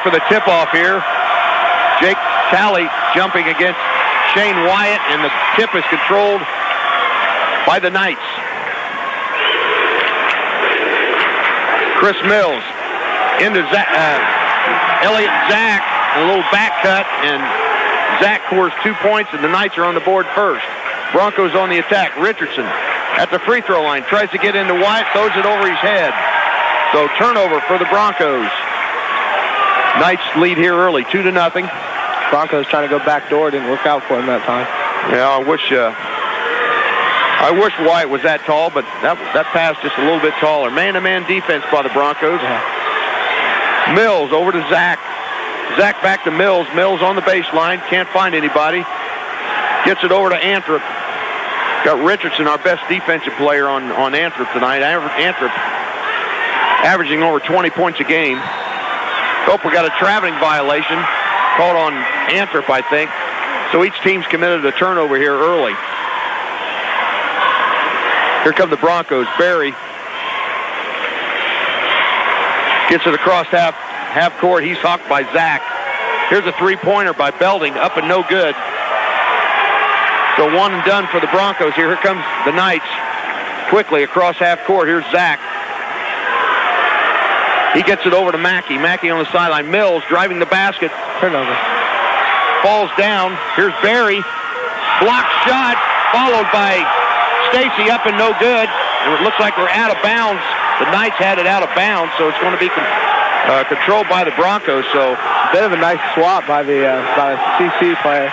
for the tip-off here. Jake Talley jumping against Shane Wyatt, and the tip is controlled by the Knights. Chris Mills into Elliott Zach, a little back cut, and Zach scores 2 points, and the Knights are on the board first. Broncos on the attack. Richardson at the free throw line, tries to get into Wyatt, throws it over his head. So turnover for the Broncos. Knights lead here early, 2-0. Broncos trying to go backdoor, didn't work out for him that time. Yeah, I wish Wyatt was that tall, but that pass just a little bit taller. Man-to-man defense by the Broncos. Yeah. Mills over to Zach. Zach back to Mills. Mills on the baseline, can't find anybody. Gets it over to Anthrop. Got Richardson, our best defensive player on Anthrop tonight. Anthrop averaging over 20 points a game. Hope we got a traveling violation called on Anthrop, I think. So each team's committed a turnover here early. Here come the Broncos. Barry gets it across half court. He's hawked by Zach. Here's a three-pointer by Belding, up and no good. So one and done for the Broncos here. Here comes the Knights quickly across half court. Here's Zach. He gets it over to Mackey. Mackey on the sideline. Mills driving the basket. Turnover. Falls down. Here's Barry. Blocked shot, followed by Stacy, up and no good. And it looks like we're out of bounds. The Knights had it out of bounds, so it's going to be controlled by the Broncos. So a bit of a nice swap by the CC player.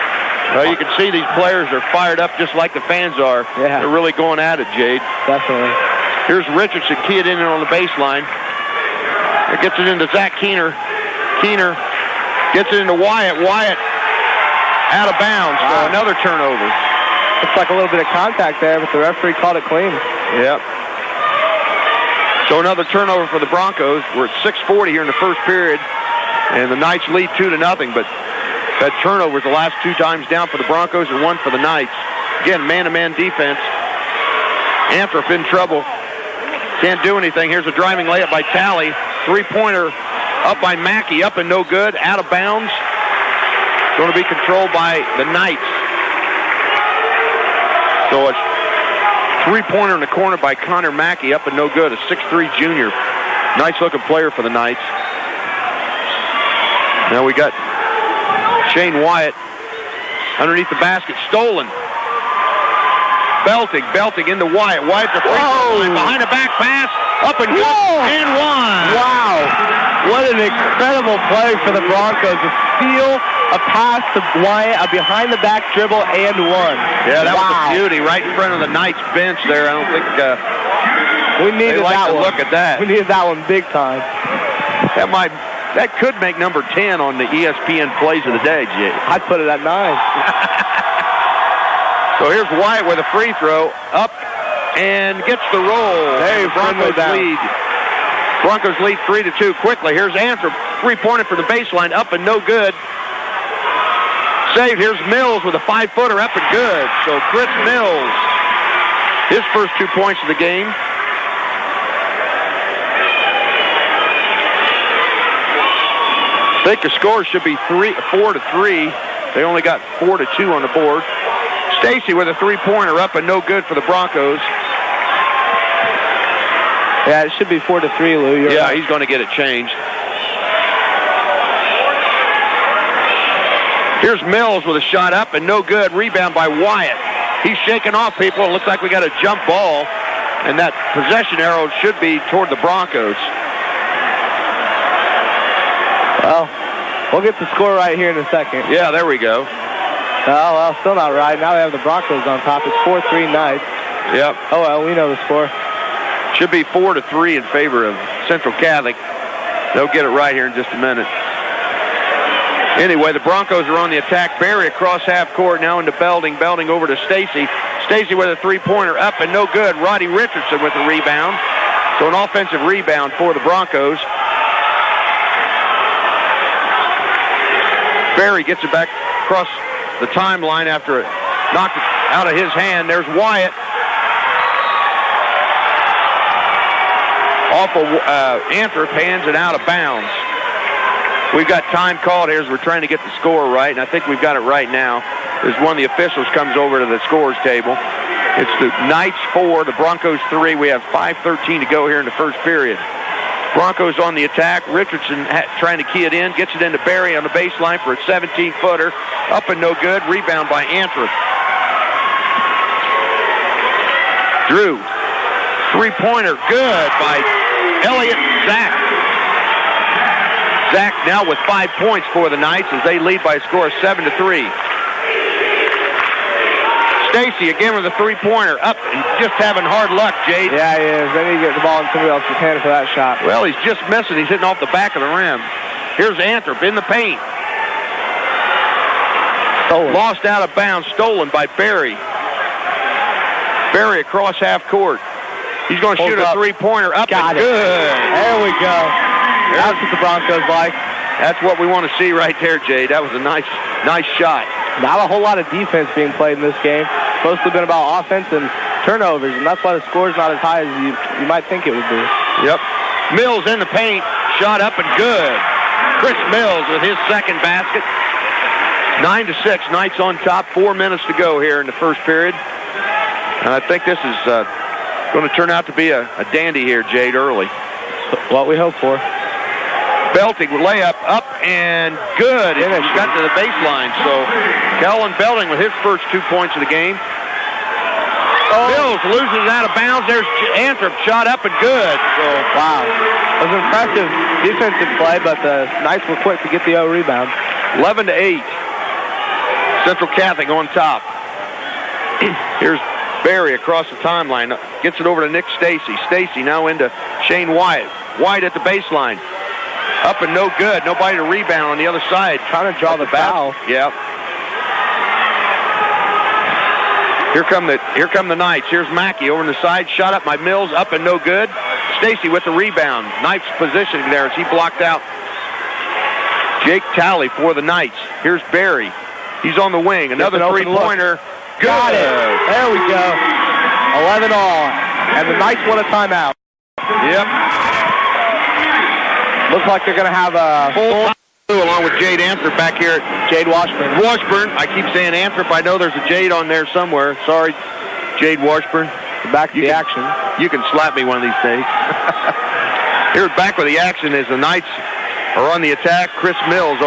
Well, you can see these players are fired up just like the fans are. Yeah. They're really going at it, Jade. Definitely. Here's Richardson keyed in on the baseline. It gets it into Zach Keener. Keener gets it into Wyatt. Wyatt out of bounds. Wow. So another turnover. Looks like a little bit of contact there, but the referee called it clean. Yep. So another turnover for the Broncos. We're at 6:40 here in the first period, and the Knights lead 2-0, but that turnovers the last two times down for the Broncos and one for the Knights. Again, man-to-man defense. Anthrop in trouble. Can't do anything. Here's a driving layup by Talley. Three-pointer up by Mackey. Up and no good. Out of bounds. Going to be controlled by the Knights. So it's three-pointer in the corner by Connor Mackey. Up and no good. A 6'3 junior. Nice-looking player for the Knights. Now we got Shane Wyatt underneath the basket. Stolen. Belting into Wyatt. Wyatt to free throw line. Behind the back pass. Up and good. And one. Wow. What an incredible play for the Broncos. A steal, a pass to Wyatt, a behind the back dribble, and one. Yeah, that was a beauty right in front of the Knights bench there. I don't think we needed that one. Look at that. We needed that one big time. That could make number 10 on the ESPN plays of the day, Jay. I'd put it at 9. So here's Wyatt with a free throw. Up and gets the roll. Hey, Broncos lead. Broncos lead 3-2 quickly. Here's Anthrop. Three-pointer for the baseline. Up and no good. Saved. Here's Mills with a 5-footer. Up and good. So Chris Mills, his first 2 points of the game. I think the score should be 4-3. They only got 4-2 on the board. Stacy with a three-pointer. Up and no good for the Broncos. Yeah, it should be 4-3, Lou. You're right. He's going to get it changed. Here's Mills with a shot up and no good. Rebound by Wyatt. He's shaking off people. It looks like we got a jump ball, and that possession arrow should be toward the Broncos. Well, we'll get the score right here in a second. Yeah, there we go. Oh, well, still not right. Now they have the Broncos on top. It's 4-3 Knights. Yep. Oh, well, we know the score. Should be 4-3 in favor of Central Catholic. They'll get it right here in just a minute. Anyway, the Broncos are on the attack. Barry across half court now into Belding. Belding over to Stacy. Stacy with a three-pointer up and no good. Roddy Richardson with the rebound. So an offensive rebound for the Broncos. Barry gets it back across the timeline after it knocked it out of his hand. There's Wyatt. Off of Anthrop, hands it out of bounds. We've got time called here as we're trying to get the score right, and I think we've got it right now. As one of the officials comes over to the scores table. It's the Knights 4, the Broncos 3. We have 5:13 to go here in the first period. Broncos on the attack. Richardson trying to key it in. Gets it into Barry on the baseline for a 17-footer. Up and no good. Rebound by Anthrop. Drew. Three-pointer. Good by Elliott Zach. Zach now with 5 points for the Knights as they lead by a score of 7-3. Stacy again with a three-pointer. Up and just having hard luck, Jade. Yeah, he is. They need to get the ball in somebody else's hand for that shot. Well, he's just missing. He's hitting off the back of the rim. Here's Anthrop in the paint. Stolen. Lost out of bounds. Stolen by Barry. Barry across half court. He's going to shoot a three-pointer. Up and good. There we go. That's what the Broncos like. That's what we want to see right there, Jade. That was a nice shot. Not a whole lot of defense being played in this game. It's supposed to have been about offense and turnovers, and that's why the score's not as high as you might think it would be. Yep. Mills in the paint. Shot up and good. Chris Mills with his second basket. 9-6. Knights on top. 4 minutes to go here in the first period. And I think this is going to turn out to be a dandy here, Jade, early. What we hope for. Belting layup up and good. He got to the baseline. So Kellen Belting with his first 2 points of the game. Mills loses out of bounds. There's Anthrop shot up and good. So wow, it was impressive defensive play, but the Knights were quick to get the rebound. 11-8. Central Catholic on top. Here's Barry across the timeline. Gets it over to Nick Stacy. Stacy now into Shane Wyatt. Wyatt at the baseline. Up and no good. Nobody to rebound on the other side. Trying to draw the foul. Yep. Here come the Knights. Here's Mackey over on the side. Shot up by Mills. Up and no good. Stacy with the rebound. Knights positioning there as he blocked out Jake Talley for the Knights. Here's Barry. He's on the wing. Another three-pointer. Good. Got it. There we go. 11 all. And the Knights want a timeout. Yep. Looks like they're going to have a full along with Jade Anthrop back here at Jade Washburn. Washburn. I keep saying Anthrop. I know there's a Jade on there somewhere. Sorry, Jade Washburn. Back to the action. You can slap me one of these days. Here back with the action as the Knights are on the attack. Chris Mills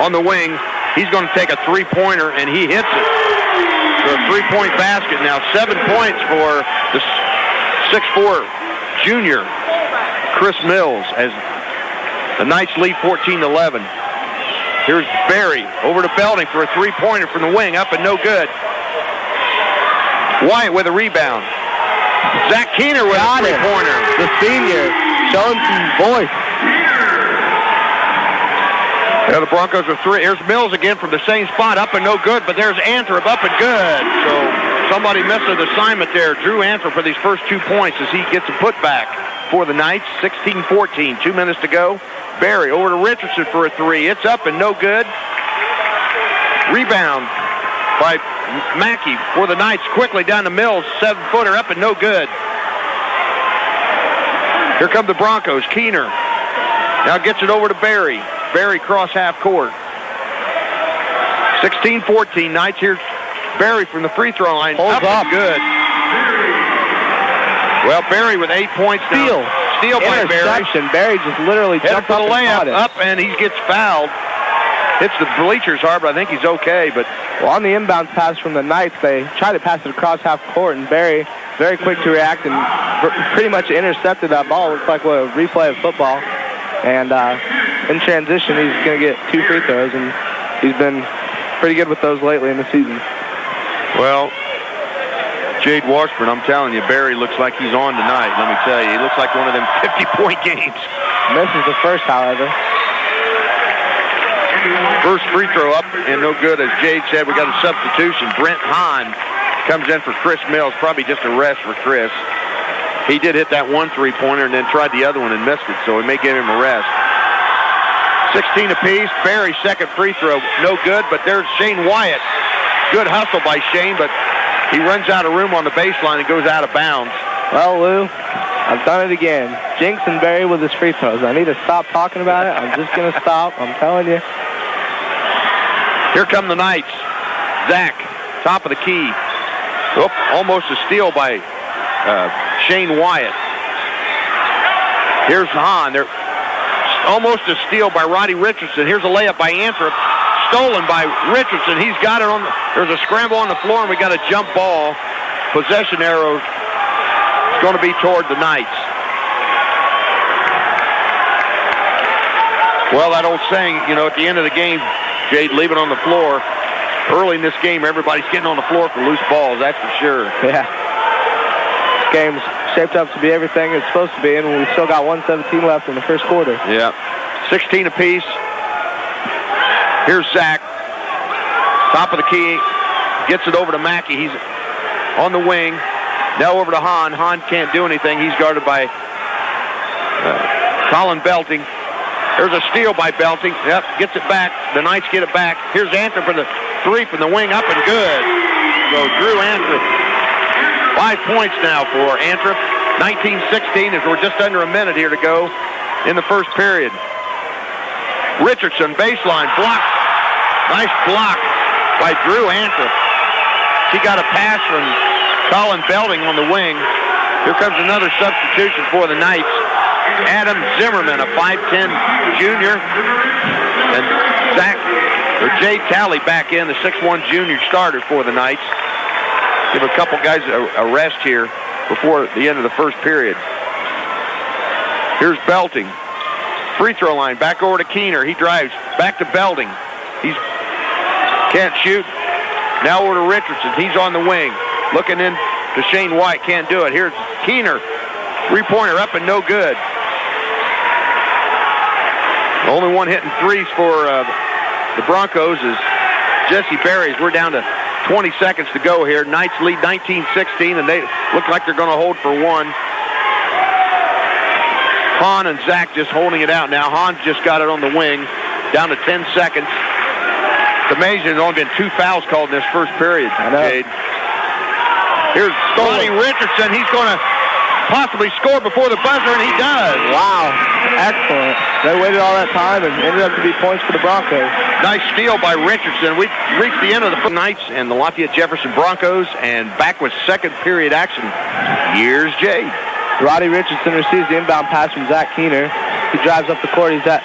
on the wing. He's going to take a three-pointer, and he hits it. So a three-point basket now. 7 points for the 6'4" junior, Chris Mills, as the Knights lead 14-11. Here's Barry over to Belding for a three-pointer from the wing. Up and no good. Wyatt with a rebound. Zach Keener with a three-pointer. The senior showing some voice. Yeah, the Broncos are three. Here's Mills again from the same spot. Up and no good, but there's Anthrop up and good. So somebody missed an assignment there. Drew Anthrop for these first 2 points as he gets a putback for the Knights. 16-14. 2 minutes to go. Barry over to Richardson for a three. It's up and no good. Rebound by Mackey for the Knights. Quickly down to Mills. 7-footer up and no good. Here come the Broncos. Keener now gets it over to Barry. Barry cross half court. 16-14. Knights here. Barry from the free throw line. Holds up. And good. Well, Barry with 8 points now. Steal by Barry. Barry just literally jumped up the layup up, and he gets fouled. Hits the bleachers hard, but I think he's okay. But well, on the inbound pass from the Knights, they tried to pass it across half court, and Barry very quick to react and pretty much intercepted that ball. Looks like a replay of football. And in transition, he's going to get 2 free throws, and he's been pretty good with those lately in the season. Well, Jade Washburn, I'm telling you, Barry looks like he's on tonight, let me tell you. He looks like one of them 50-point games. Misses the first, however. First free throw up and no good. As Jade said, we got a substitution. Brent Hahn comes in for Chris Mills. Probably just a rest for Chris. He did hit that one three-pointer and then tried the other one and missed it, so we may give him a rest. 16 apiece. Barry, second free throw, no good, but there's Shane Wyatt. Good hustle by Shane, but he runs out of room on the baseline and goes out of bounds. Well, Lou, I've done it again. Jinx and Barry with his free throws. I need to stop talking about it. I'm just going to stop. I'm telling you. Here come the Knights. Zach, top of the key. Oh, almost a steal by Shane Wyatt. Here's Hahn. They're almost a steal by Roddy Richardson. Here's a layup by Anthrop. Stolen by Richardson. He's got it on the... There's a scramble on the floor, and we got a jump ball. Possession arrow is going to be toward the Knights. Well, that old saying, you know, at the end of the game, Jade, leave it on the floor. Early in this game, everybody's getting on the floor for loose balls, that's for sure. Yeah. This game's shaped up to be everything it's supposed to be, and we still got 1:17 left in the first quarter. Yeah. 16 apiece. Here's Zach. Top of the key. Gets it over to Mackey. He's on the wing. Now over to Hahn. Hahn can't do anything. He's guarded by Colin Belting. There's a steal by Belting. Yep, gets it back. The Knights get it back. Here's Anthrop for the three from the wing, up and good. So Drew Anthrop. 5 points now for Anthrop. 19-16 as we're just under a minute here to go in the first period. Richardson, baseline, block. Nice block by Drew Anthrop. He got a pass from Colin Belting on the wing. Here comes another substitution for the Knights. Adam Zimmerman, a 5'10 junior. And Jade Talley back in, the 6'1 junior starter for the Knights. Give a couple guys a rest here before the end of the first period. Here's Belting. Free throw line, back over to Keener. He drives back to Belting. He can't shoot. Now over to Richardson. He's on the wing. Looking in to Shane White. Can't do it. Here's Keener. Three-pointer up and no good. The only one hitting threes for the Broncos is Jesse Berries. We're down to 20 seconds to go here. Knights lead 19-16, and they look like they're going to hold for one. Hahn and Zach just holding it out now. Hahn just got it on the wing. Down to 10 seconds. It's amazing there's only been 2 fouls called in this first period. Jade. Here's Roddy Richardson. He's going to possibly score before the buzzer, and he does. Wow. Excellent. They waited all that time and ended up to be points for the Broncos. Nice steal by Richardson. We've reached the end of the Knights and the Lafayette Jefferson Broncos, and back with second period action. Here's Jade. Roddy Richardson receives the inbound pass from Zach Keener. He drives up the court. He's at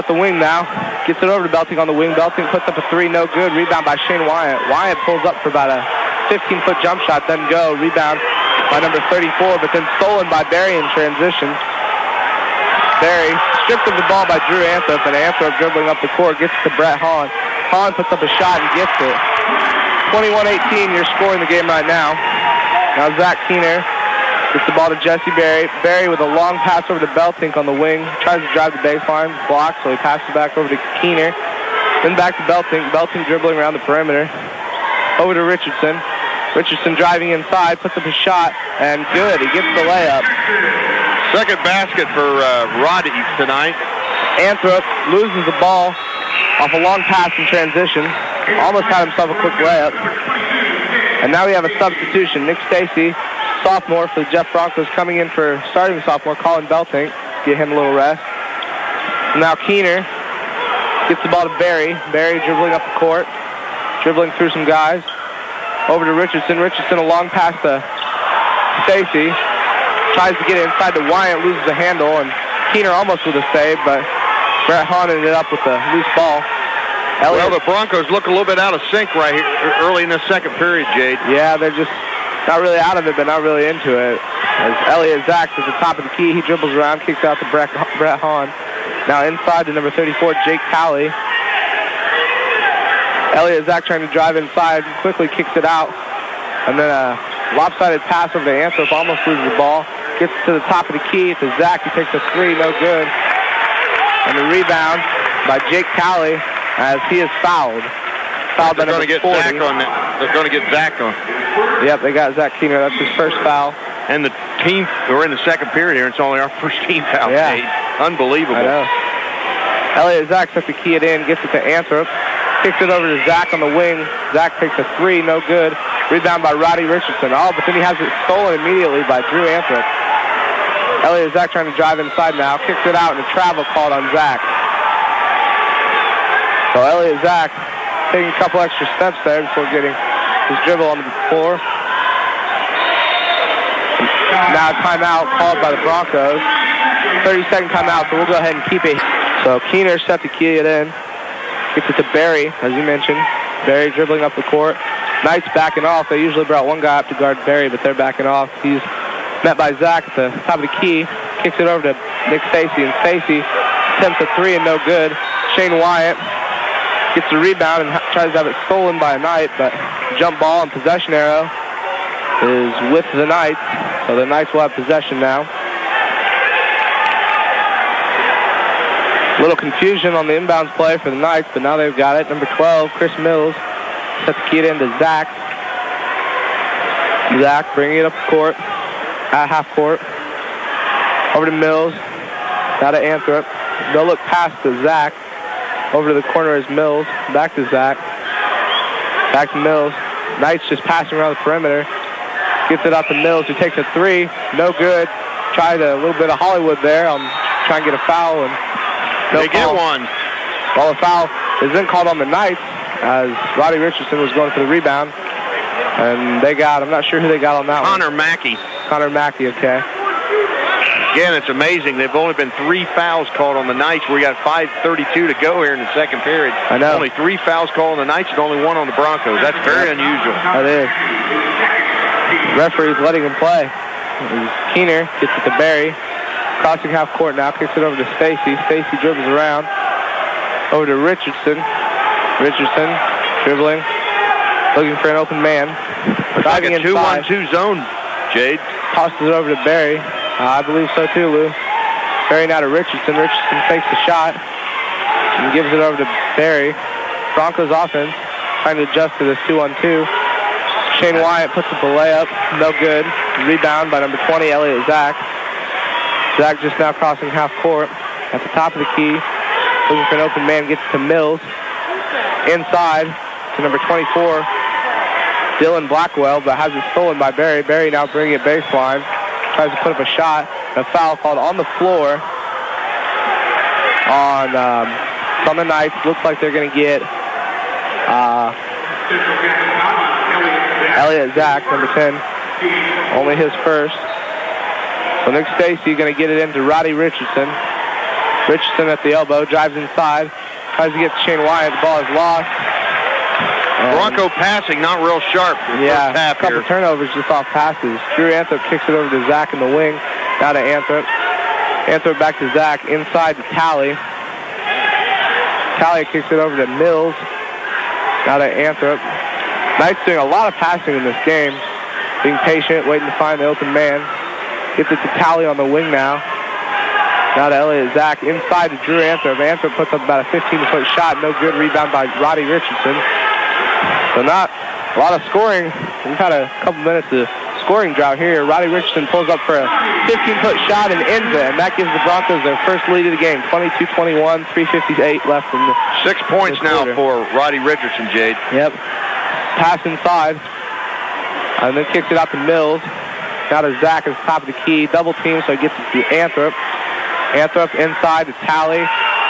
the wing now. Gets it over to Belting on the wing. Belting puts up a three, no good. Rebound by Shane Wyatt. Wyatt pulls up for about a 15-foot jump shot, doesn't go. Rebound by number 34, but then stolen by Barry in transition. Barry stripped of the ball by Drew Anthrop, and Anthrop dribbling up the court gets to Brett Hahn. Hahn puts up a shot and gets it. 21-18, you're scoring the game right now. Now Zach Keener gets the ball to Jesse Berry. Berry with a long pass over to Beltink on the wing. Tries to drive the baseline, blocks, so he passes back over to Keener. Then back to Beltink. Beltink dribbling around the perimeter. Over to Richardson. Richardson driving inside, puts up a shot, and good. He gets the layup. Second basket for Roddy tonight. Anthrop loses the ball off a long pass in transition. Almost had himself a quick layup. And now we have a substitution. Nick Stacy, sophomore for the Jeff Broncos, coming in for starting sophomore Colin Beltink. Get him a little rest. Now Keener gets the ball to Barry. Barry dribbling up the court. Dribbling through some guys. Over to Richardson. Richardson a long pass to Stacy. Tries to get it inside to Wyatt. Loses the handle. And Keener almost with a save, but Brett Hahn ended up with a loose ball. Well, the Broncos look a little bit out of sync right here early in the second period, Jade. Yeah, they're just not really out of it, but not really into it. As Elliot Zach is at the top of the key, he dribbles around, kicks out to Brett Hahn. Now inside to number 34, Jake Talley. Elliot Zach trying to drive inside, quickly kicks it out. And then a lopsided pass over to Anthrop, almost loses the ball. Gets to the top of the key to Zach, he takes a three, no good. And the rebound by Jake Talley as he is fouled. Fouled by number 40. They're going to get Zach on. Yep, they got Zach Keener. That's his first foul. And the team, we're in the second period here. It's only our first team foul. Yeah. Jade. Unbelievable. I know. Elliot Zach took the key it in, gets it to Anthrop. Kicks it over to Zach on the wing. Zach takes a three, no good. Rebound by Roddy Richardson. Oh, but then he has it stolen immediately by Drew Anthrop. Elliott Zach trying to drive inside now. Kicks it out and a travel called on Zach. So Elliott Zach taking a couple extra steps there before getting his dribble on the floor. Now timeout called by the Broncos. 30-second timeout, so we'll go ahead and keep it. So Keener set to key it in. Gets it to Barry, as you mentioned. Barry dribbling up the court. Knights backing off. They usually brought one guy up to guard Barry, but they're backing off. He's met by Zach at the top of the key. Kicks it over to Nick Stacy, and Stacy attempts a three and no good. Shane Wyatt gets the rebound and tries to have it stolen by a Knight, but jump ball and possession arrow is with the Knights, so the Knights will have possession now. A little confusion on the inbounds play for the Knights, but now they've got it. Number 12, Chris Mills, set the key it into Zach. Zach bringing it up the court, at half court. Over to Mills, now to Anthrop. They'll look past to Zach. Over to the corner is Mills, back to Zach. Back to Mills. Knights just passing around the perimeter. Gets it out to Mills, who takes a three. No good. Tried a little bit of Hollywood there. Trying to get a foul. And no they get one. Well, the foul is then called on the Knights as Roddy Richardson was going for the rebound. And they got, I'm not sure who they got on that one. Connor Mackey. Connor Mackey, okay. Again, it's amazing. They've only been 3 fouls called on the Knights. We got 5:32 to go here in the second period. I know. Only 3 fouls called on the Knights and only 1 on the Broncos. That's very unusual. That is. Referee's letting him play. Keener gets it to Barry. Crossing half court now, kicks it over to Stacy. Stacy dribbles around. Over to Richardson. Richardson dribbling. Looking for an open man. It's like a 2-1-2 zone, Jade. Tosses it over to Barry. I believe so too, Lou. Barry now to Richardson. Richardson takes the shot and gives it over to Barry. Broncos offense trying to adjust to this 2-on-2. Shane Wyatt puts up a layup. No good. Rebound by number 20, Elliott Zach. Zach just now crossing half court at the top of the key. Looking for an open man. Gets to Mills. Inside to number 24, Dylan Blackwell, but has it stolen by Barry. Barry now bringing it baseline. Tries to put up a shot. A foul called on the floor from the Knights. Looks like they're going to get Elliott Zach, number 10. Only his first. So Nick Stacy going to get it into Roddy Richardson. Richardson at the elbow, drives inside. Tries to get to Shane Wyatt. The ball is lost. Bronco passing, not real sharp. Yeah, a couple turnovers just off passes. Drew Anthrop kicks it over to Zach in the wing. Now to Anthrop. Anthrop back to Zach. Inside to Talley. Talley kicks it over to Mills. Now to Anthrop. Knights doing a lot of passing in this game. Being patient, waiting to find the open man. Gets it to Talley on the wing now. Now to Elliott Zach. Inside to Drew Anthrop. Anthrop puts up about a 15-foot shot. No good. Rebound by Roddy Richardson. So not a lot of scoring. We've had a couple minutes of scoring drought here. Roddy Richardson pulls up for a 15-foot shot and ends it, and that gives the Broncos their first lead of the game. 22-21, 3:58 left in the 6 points now for Roddy Richardson, Jade. Yep. Pass inside, and then kicks it out to Mills. Now to Zach at the top of the key. Double team, so he gets it to Anthrop. Anthrop inside to Talley.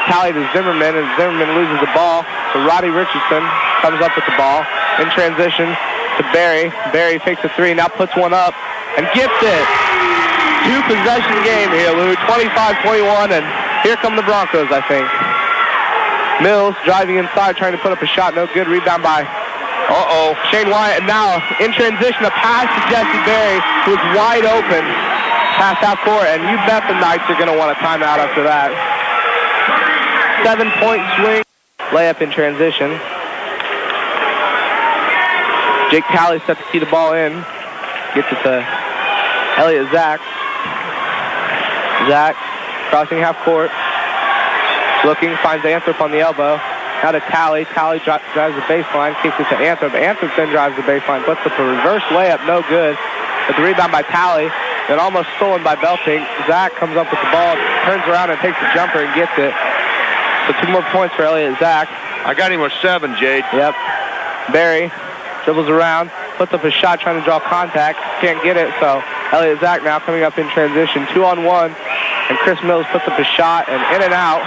Talley to Zimmerman, and Zimmerman loses the ball. So Roddy Richardson comes up with the ball in transition to Barry. Barry takes a three, now puts one up and gets it. 2-possession game here, Lou. 25-21, and here come the Broncos, I think. Mills driving inside, trying to put up a shot. No good. Rebound by Shane Wyatt. And now in transition, a pass to Jesse Barry, who is wide open past half court, and you bet the Knights are going to want a timeout after that. 7-point swing. Layup in transition. Jake Talley set to key the ball in. Gets it to Elliott Zach. Zach crossing half court. Looking, finds Anthrop on the elbow. Now to Talley. Talley drives the baseline, kicks it to Anthrop. Anthrop then drives the baseline, puts up a reverse layup, no good. But the rebound by Talley, then almost stolen by Belting. Zach comes up with the ball, turns around and takes the jumper and gets it. So 2 more points for Elliott Zach. I got him with 7, Jade. Yep. Barry dribbles around, puts up a shot trying to draw contact. Can't get it, so Elliott Zach now coming up in transition, 2-on-1, and Chris Mills puts up a shot and in and out,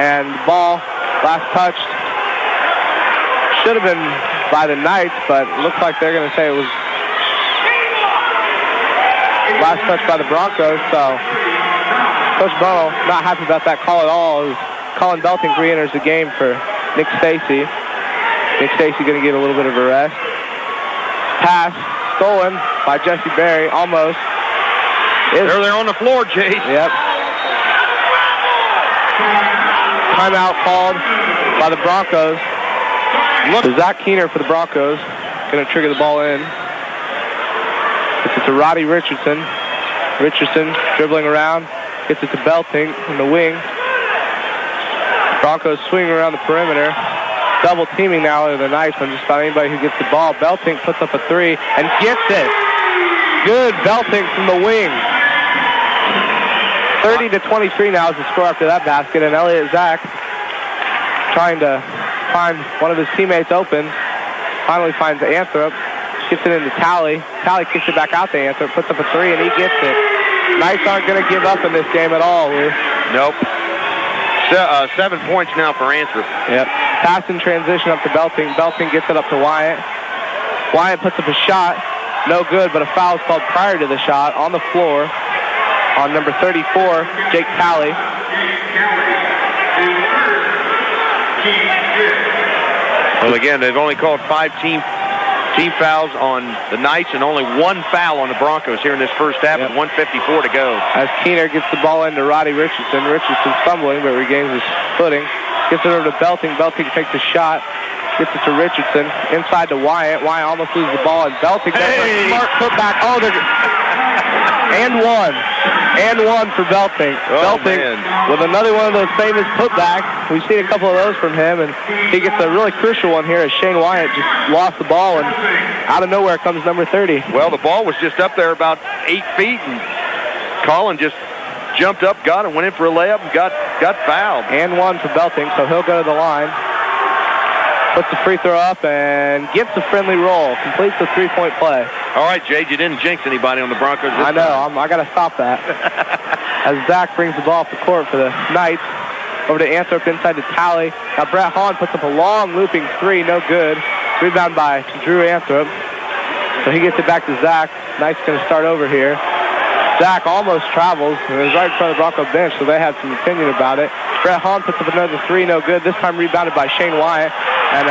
and the ball last touched should have been by the Knights, but it looks like they're going to say it was last touch by the Broncos, so Coach Bono not happy about that call at all. Colin Belting re-enters the game for Nick Stacy. Nick Stacy going to get a little bit of a rest. Pass stolen by Jesse Berry, almost. They're on the floor, Chase. Yep. Timeout called by the Broncos. So Zach Keener for the Broncos going to trigger the ball in. Gets it to Roddy Richardson. Richardson dribbling around. Gets it to Belting in the wing. Broncos swinging around the perimeter. Double teaming now to the Knights on just about anybody who gets the ball. Belting puts up a three and gets it. Good Belting from the wing. 30-23 now is the score after that basket, and Elliott Zach trying to find one of his teammates open. Finally finds Anthrop. Gets it into Talley. Talley kicks it back out to Anthrop. Puts up a three, and he gets it. Knights aren't going to give up in this game at all, Lou. Nope. 7 points now for Anthrop. Yep. Pass in transition up to Belting. Belting gets it up to Wyatt. Wyatt puts up a shot. No good, but a foul is called prior to the shot on the floor on number 34, Jake Talley. Well, again, they've only called 5 team fouls on the Knights and only 1 foul on the Broncos here in this first half, with 1:54 to go. As Keener gets the ball into Roddy Richardson. Richardson stumbling, but regains his footing. Gets it over to Belting. Belting takes a shot. Gets it to Richardson. Inside to Wyatt. Wyatt almost loses the ball, and Belting gets a smart putback. Oh, and one. And one for Belting. Belting with another one of those famous putbacks. We've seen a couple of those from him, and he gets a really crucial one here as Shane Wyatt just lost the ball, and out of nowhere comes number 30. Well, the ball was just up there about 8 feet, and Colin just jumped up, got it, went in for a layup, and got fouled. And one for Belting, so he'll go to the line. Puts the free throw up and gets the friendly roll. Completes the three-point play. All right, Jade, you didn't jinx anybody on the Broncos this I know. I got to stop that. As Zach brings the ball off the court for the Knights. Over to Anthrop inside to Talley. Now Brett Hahn puts up a long looping three. No good. Rebound by Drew Anthrop. So he gets it back to Zach. Knights going to start over here. Zach almost travels. It was right in front of the Bronco bench, so they had some opinion about it. Brett Hahn puts up another three. No good. This time rebounded by Shane Wyatt. And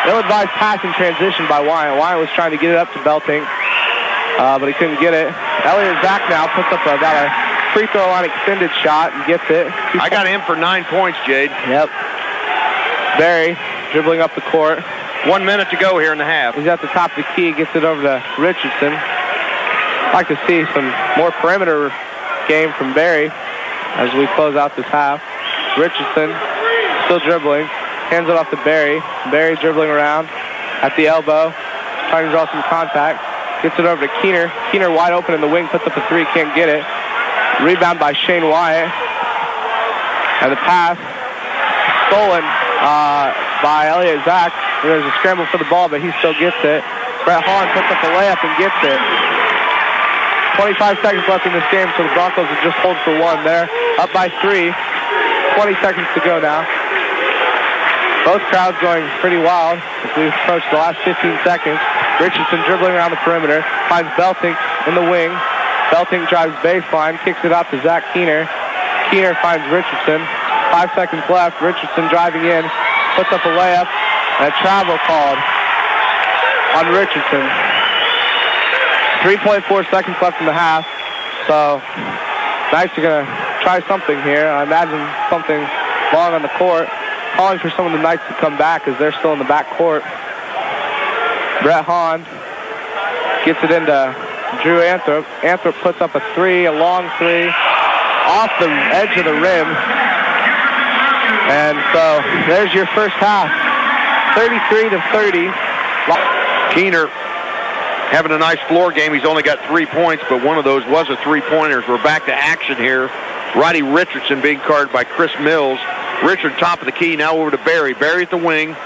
ill-advised pass in transition by Wyatt. Wyatt was trying to get it up to Belting, but he couldn't get it. Elliott Zach now puts up about a free throw line extended shot and gets it. I got him for 9 points, Jade. Yep. Barry dribbling up the court. 1 minute to go here in the half. He's at the top of the key, gets it over to Richardson. I'd like to see some more perimeter game from Barry as we close out this half. Richardson still dribbling. Hands it off to Barry. Barry dribbling around at the elbow. Trying to draw some contact. Gets it over to Keener. Keener wide open in the wing. Puts up a three. Can't get it. Rebound by Shane Wyatt. And the pass stolen by Elliott Zach. There's a scramble for the ball, but he still gets it. Brett Hahn puts up the layup and gets it. 25 seconds left in this game, so the Broncos will just hold for one there. Up by 3. 20 seconds to go now. Both crowds going pretty wild as we approach the last 15 seconds. Richardson dribbling around the perimeter. Finds Belting in the wing. Belting drives baseline. Kicks it out to Zach Keener. Keener finds Richardson. 5 seconds left. Richardson driving in. Puts up a layup. And a travel called on Richardson. 3.4 seconds left in the half. So Knights are going to try something here. I imagine something long on the court. Calling for some of the Knights to come back as they're still in the back court. Brett Hahn gets it into Drew Anthrop. Anthrop puts up a three, a long three, off the edge of the rim. And so there's your first half. 33-30. Keener having a nice floor game. He's only got 3 points, but one of those was a three-pointer. We're back to action here. Roddy Richardson being guarded by Chris Mills. Richard top of the key, now over to Barry. Barry at the wing.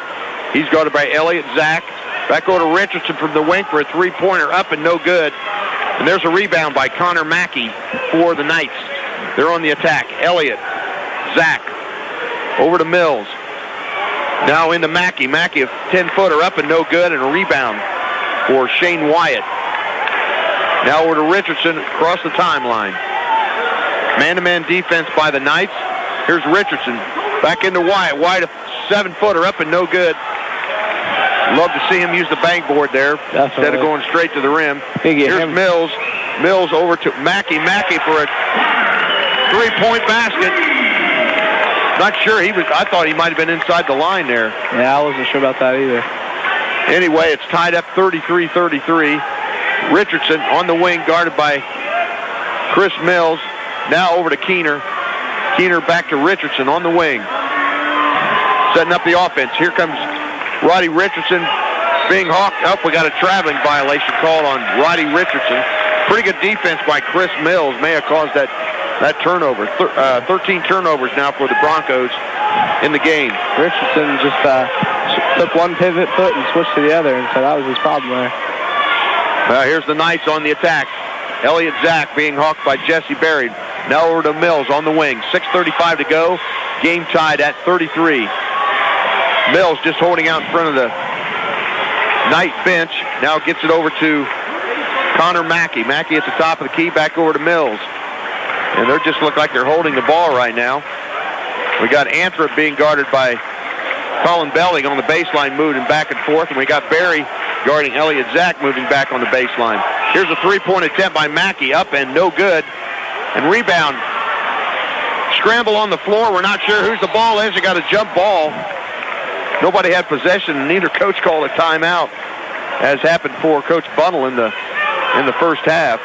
He's guarded by Elliott Zach. Back over to Richardson from the wing for a three-pointer, up and no good. And there's a rebound by Connor Mackey for the Knights. They're on the attack. Elliott, Zach, over to Mills. Now into Mackey. Mackey, a 10-footer up and no good, and a rebound for Shane Wyatt. Now over to Richardson across the timeline. Man-to-man defense by the Knights. Here's Richardson. Back into Wyatt. Wyatt, a 7-footer up and no good. Love to see him use the bankboard there instead of going straight to the rim. Here's Mills. Mills over to Mackey. Mackey for a 3-point basket. Not sure I thought he might have been inside the line there. Yeah, I wasn't sure about that either. Anyway, it's tied up 33-33. Richardson on the wing, guarded by Chris Mills. Now over to Keener. Keener back to Richardson on the wing. Setting up the offense. Here comes Roddy Richardson being hawked up. We got a traveling violation called on Roddy Richardson. Pretty good defense by Chris Mills. May have caused that turnover. 13 turnovers now for the Broncos in the game. Richardson just took one pivot foot and switched to the other, and so that was his problem there. Here's the Knights on the attack. Elliott Zach being hawked by Jesse Berry. Now over to Mills on the wing. 6:35 to go. Game tied at 33. Mills just holding out in front of the Knight bench. Now gets it over to Connor Mackey. Mackey at the top of the key, back over to Mills. And they just look like they're holding the ball right now. We got Anthrop being guarded by Colin Belling on the baseline, moving back and forth. And we got Berry guarding Elliott Zach, moving back on the baseline. Here's a 3-point attempt by Mackey, up and no good. And rebound. Scramble on the floor. We're not sure whose the ball is. They got a jump ball. Nobody had possession, and neither coach called a timeout, as happened for Coach Bunnell in the first half.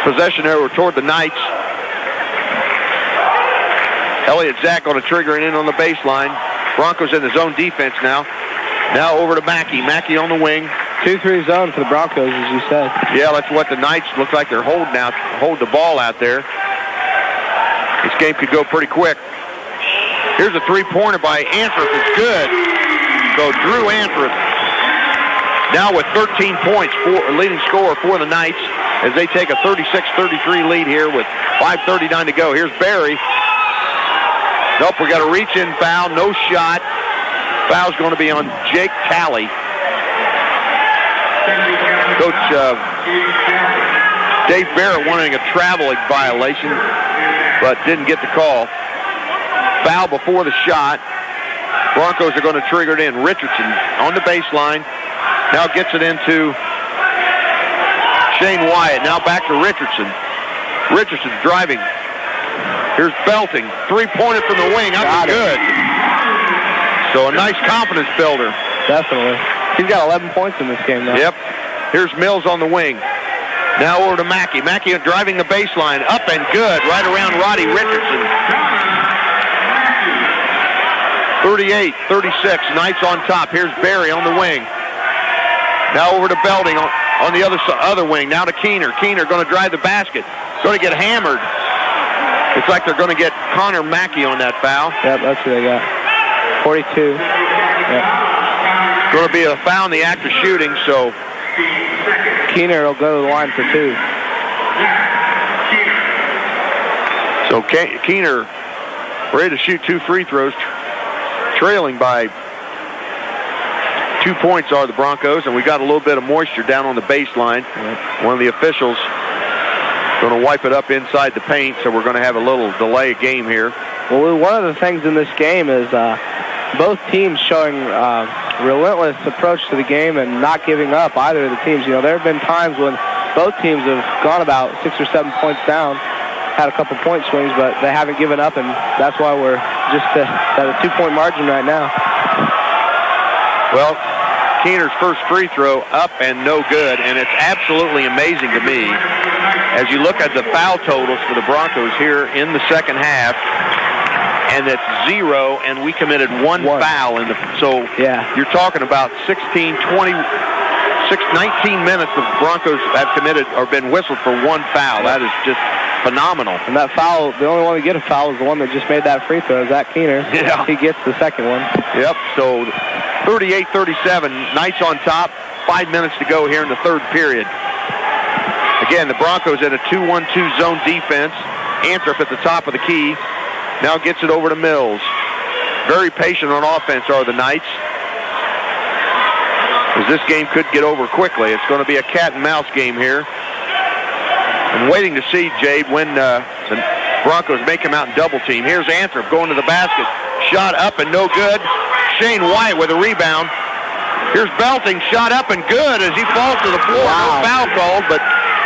Possession error toward the Knights. Elliott Zach on a trigger and in on the baseline. Broncos in the zone defense now. Now over to Mackey. Mackey on the wing. 2-3 zone for the Broncos, as you said. Yeah, that's what the Knights look like they're holding out. Hold the ball out there. This game could go pretty quick. Here's a 3-pointer by Anthrop. It's good. So Drew Anthrop now with 13 points, leading scorer for the Knights, as they take a 36-33 lead here with 5:39 to go. Here's Berry. Nope, we got a reach-in foul. No shot. Foul's going to be on Jake Talley. Coach Dave Barrett wanting a traveling violation, but didn't get the call. Foul before the shot. Broncos are going to trigger it in. Richardson on the baseline. Now gets it into Shane Wyatt. Now back to Richardson. Richardson driving. Here's Belting. 3-pointer from the wing. Up and good. So a nice confidence builder. Definitely. He's got 11 points in this game now. Yep. Here's Mills on the wing. Now over to Mackey. Mackey driving the baseline. Up and good. Right around Roddy Richardson. 38-36. Knights on top. Here's Berry on the wing. Now over to Belding on the other wing. Now to Keener. Keener going to drive the basket. Going to get hammered. It's like they're going to get Connor Mackey on that foul. Yep, that's what they got. 42. Yep. Going to be a foul in the act of shooting, so Keener will go to the line for 2. So Keener ready to shoot 2 free throws, trailing by 2 points are the Broncos, and we got a little bit of moisture down on the baseline. Yep. One of the officials going to wipe it up inside the paint, so we're going to have a little delay game here. Well, one of the things in this game is both teams showing relentless approach to the game and not giving up, either of the teams. You know, there have been times when both teams have gone about 6 or 7 points down, had a couple point swings, but they haven't given up, and that's why we're just at a 2-point margin right now. Well, Keener's first free throw up and no good, and it's absolutely amazing to me as you look at the foul totals for the Broncos here in the second half, and it's 0, and we committed one foul in the. So yeah, you're talking about 19 minutes the Broncos have committed or been whistled for one foul. That is just phenomenal. And that foul, the only one to get a foul is the one that just made that free throw, Zach Keener. Yeah, he gets the second one. Yep. So 38-37, Knights on top. 5 minutes to go here in the third period. Again, the Broncos at a 2-1-2 zone defense. Anthrop at the top of the key. Now gets it over to Mills. Very patient on offense are the Knights, as this game could get over quickly. It's going to be a cat and mouse game here. I'm waiting to see, Jade, when the Broncos may come out and double team. Here's Anthrop going to the basket. Shot up and no good. Shane Wyatt with a rebound. Here's Belting, shot up and good as he falls to the floor. Wow. No foul called, but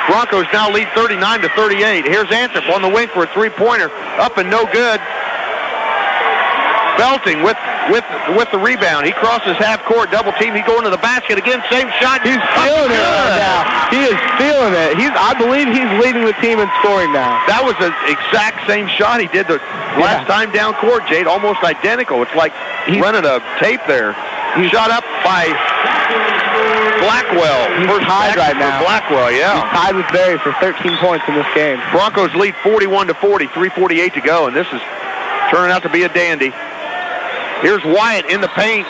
Broncos now lead 39-38. Here's Anthrop on the wing for a three-pointer. Up and no good. Belting with the rebound. He crosses half court, double team. He going to the basket again. Same shot. He's feeling it right now. He is feeling it. I believe he's leading the team in scoring now. That was the exact same shot he did the last time down court, Jade. Almost identical. It's like he's running a tape there. He's shot up by Blackwell. He's tied right now. Blackwell, yeah. He's tied with Berry for 13 points in this game. Broncos lead 41-40, 3:48 to go, and this is turning out to be a dandy. Here's Wyatt in the paint.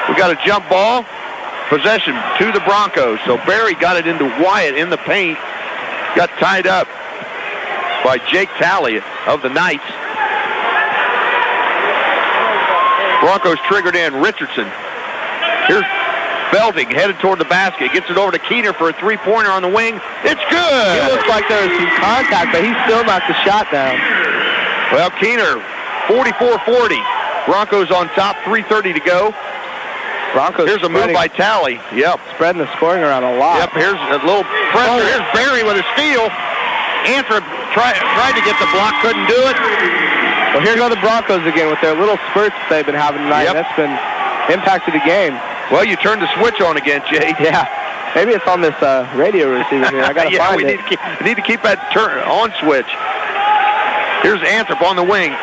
We got a jump ball. Possession to the Broncos. So Berry got it into Wyatt in the paint. Got tied up by Jake Talley of the Knights. Broncos triggered in. Richardson. Here's Belding headed toward the basket. Gets it over to Keener for a three-pointer on the wing. It's good. It looks like there was some contact, but he still knocked the shot down. Well, Keener, 44-40. Broncos on top, 3:30 to go. Broncos. Here's a move by Talley. Yep. Spreading the scoring around a lot. Yep, here's a little pressure. Here's Berry with a steal. Anthrop tried to get the block, couldn't do it. Well, here go the Broncos again with their little spurts they've been having tonight. Yep. That's been impacted the game. Well, you turned the switch on again, Jay. Yeah. Maybe it's on this radio receiver here. I got to find it. We need to keep that on switch. Here's Anthrop on the wing.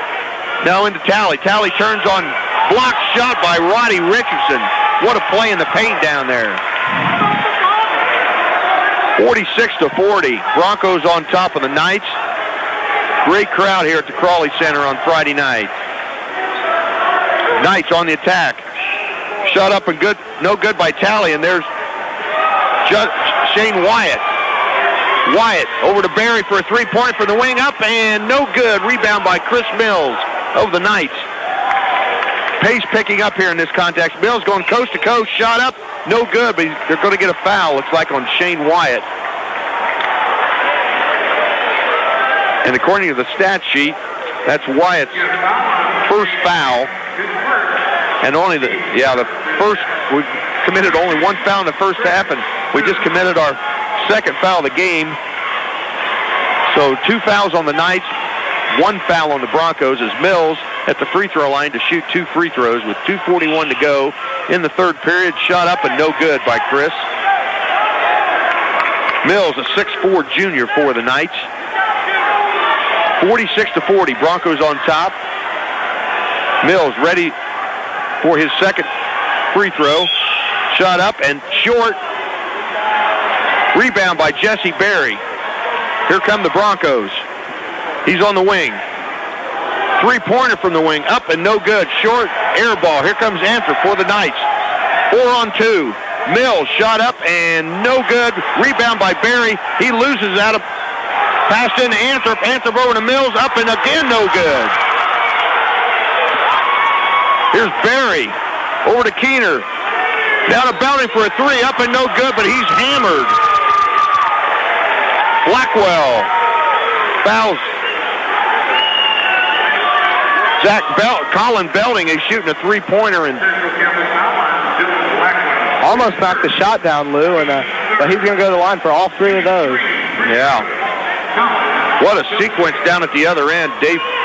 Now into Talley. Talley turns on, blocked shot by Roddy Richardson. What a play in the paint down there. 46-40. Broncos on top of the Knights. Great crowd here at the Crawley Center on Friday night. Knights on the attack. Shot up and good, no good by Talley, and there's Shane Wyatt. Wyatt over to Berry for a three-pointer from the wing, up and no good. Rebound by Chris Mills of the Knights. Pace picking up here in this context. Mills going coast to coast, shot up, no good, but they're going to get a foul, looks like, on Shane Wyatt. And according to the stat sheet, that's Wyatt's first foul. And only the first, we committed only one foul in the first half, and we just committed our second foul of the game. So 2 fouls on the Knights, 1 foul on the Broncos as Mills at the free throw line to shoot 2 free throws with 2:41 to go in the third period. Shot up and no good by Chris. Mills, a 6'4" junior for the Knights. 46-40, Broncos on top. Mills ready for his second free throw. Shot up and short. Rebound by Jesse Berry. Here come the Broncos. He's on the wing. Three-pointer from the wing. Up and no good. Short air ball. Here comes Anthrop for the Knights. 4-on-2. Mills shot up and no good. Rebound by Berry. He loses out of pass into Anthrop. Anthrop over to Mills. Up and again no good. Here's Berry. Over to Keener. Down to Belding for a three. Up and no good, but he's hammered. Blackwell fouls Colin Belding is shooting a three-pointer and almost knocked the shot down, Lou, and but he's going to go to the line for all 3 of those. Yeah. What a sequence down at the other end.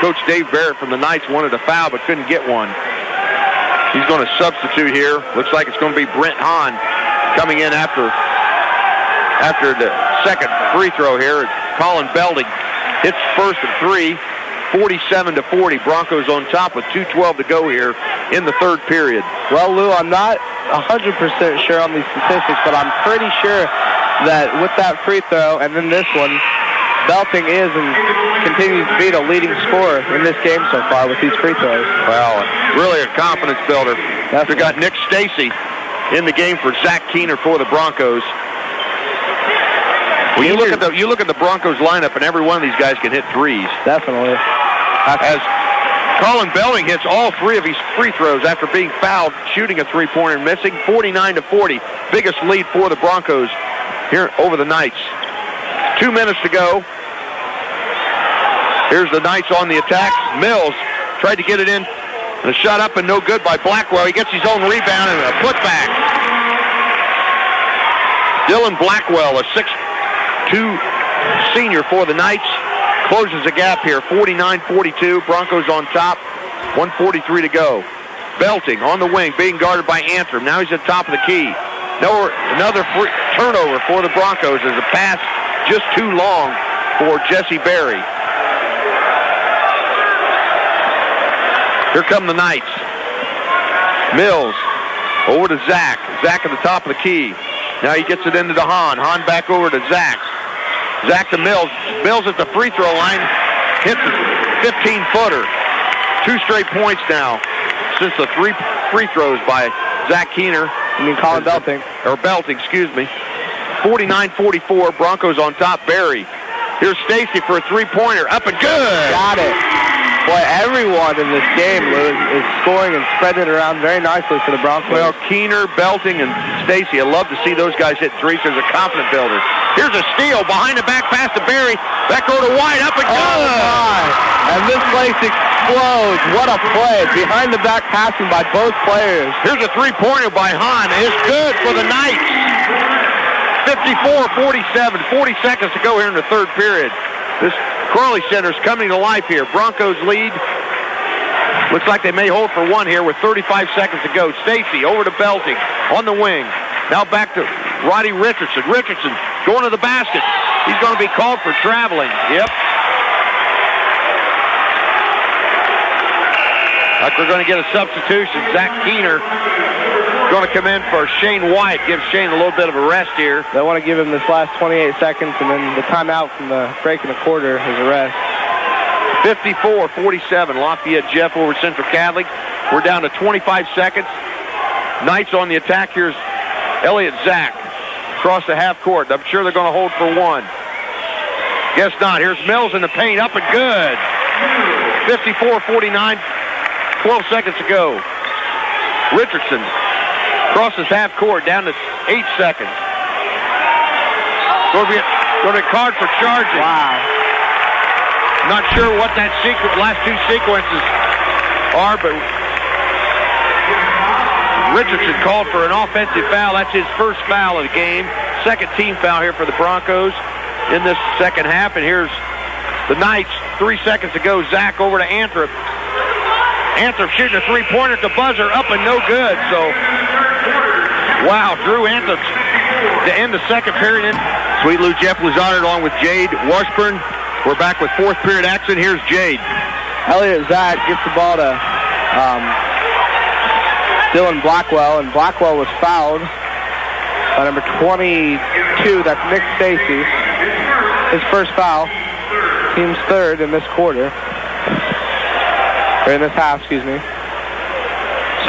Coach Dave Barrett from the Knights wanted a foul but couldn't get one. He's going to substitute here. Looks like it's going to be Brent Hahn coming in after the second free throw here. Colin Belding hits first of 3, 47-40. Broncos on top with 2:12 to go here in the third period. Well, Lou, I'm not 100% sure on these statistics, but I'm pretty sure that with that free throw and then this one, Belting is and continues to be the leading scorer in this game so far with these free throws. Well, really a confidence builder. Definitely. We've got Nick Stacy in the game for Zach Keener for the Broncos. Well, you look at the Broncos lineup, and every one of these guys can hit threes. Definitely. As Colin Belding hits all 3 of his free throws after being fouled, shooting a three-pointer and missing. 49-40, biggest lead for the Broncos here over the Knights. 2 minutes to go. Here's the Knights on the attack. Mills tried to get it in. And a shot up and no good by Blackwell. He gets his own rebound and a putback. Dylan Blackwell, a 6'2" senior for the Knights, closes the gap here. 49-42. Broncos on top. 1:43 to go. Belting on the wing, being guarded by Antrim. Now he's at the top of the key. Another turnover for the Broncos as a pass just too long for Jesse Berry. Here come the Knights. Mills over to Zach. Zach at the top of the key. Now he gets it into the Hahn. Hahn back over to Zach. Zach to Mills. Mills at the free throw line. Hits a 15-footer. 2 straight points now since the 3 free throws by Zach Keener. You mean Colin Belting? Or Belting, excuse me. 49-44. Broncos on top. Berry. Here's Stacy for a 3-pointer. Up and good. Got it. Boy, everyone in this game, Lou, is scoring and spreading it around very nicely for the Broncos. Well, Keener, Belting, and Stacy, I love to see those guys hit threes. There's a confident builder. Here's a steal behind the back pass to Berry. Back over to White, up and good. Oh, my. And this place explodes. What a play. Behind the back passing by both players. Here's a 3-pointer by Hahn. It's good for the Knights. 54-47, 40 seconds to go here in the third period. This Crawley Center's coming to life here. Broncos lead. Looks like they may hold for one here with 35 seconds to go. Stacy over to Belting on the wing. Now back to Roddy Richardson. Richardson going to the basket. He's going to be called for traveling. Yep. Like we're going to get a substitution. Zach Keener going to come in for Shane White. Give Shane a little bit of a rest here. They want to give him this last 28 seconds, and then the timeout from the break in the quarter is a rest. 54-47. Lafayette Jeff over Central Catholic. We're down to 25 seconds. Knights on the attack. Here's Elliott Zach across the half court. I'm sure they're going to hold for one. Guess not. Here's Mills in the paint. Up and good. 54-49. 12 seconds to go. Richardson crosses half court down to 8 seconds. Going to be card for charging. Wow. Not sure what that last 2 sequences are, but Richardson called for an offensive foul. That's his first foul of the game. Second team foul here for the Broncos in this second half. And here's the Knights. 3 seconds to go. Zach over to Antrim. Antrim shooting a 3-pointer at the buzzer, up and no good. So, wow, Drew Antrim to end the second period. Sweet Lou Jeff Lazard along with Jade Washburn. We're back with fourth period action. Here's Jade. Elliott Zach gets the ball to Dylan Blackwell, and Blackwell was fouled by number 22. That's Nick Stacy. His first foul. Team's third in this quarter. Or in this half, excuse me.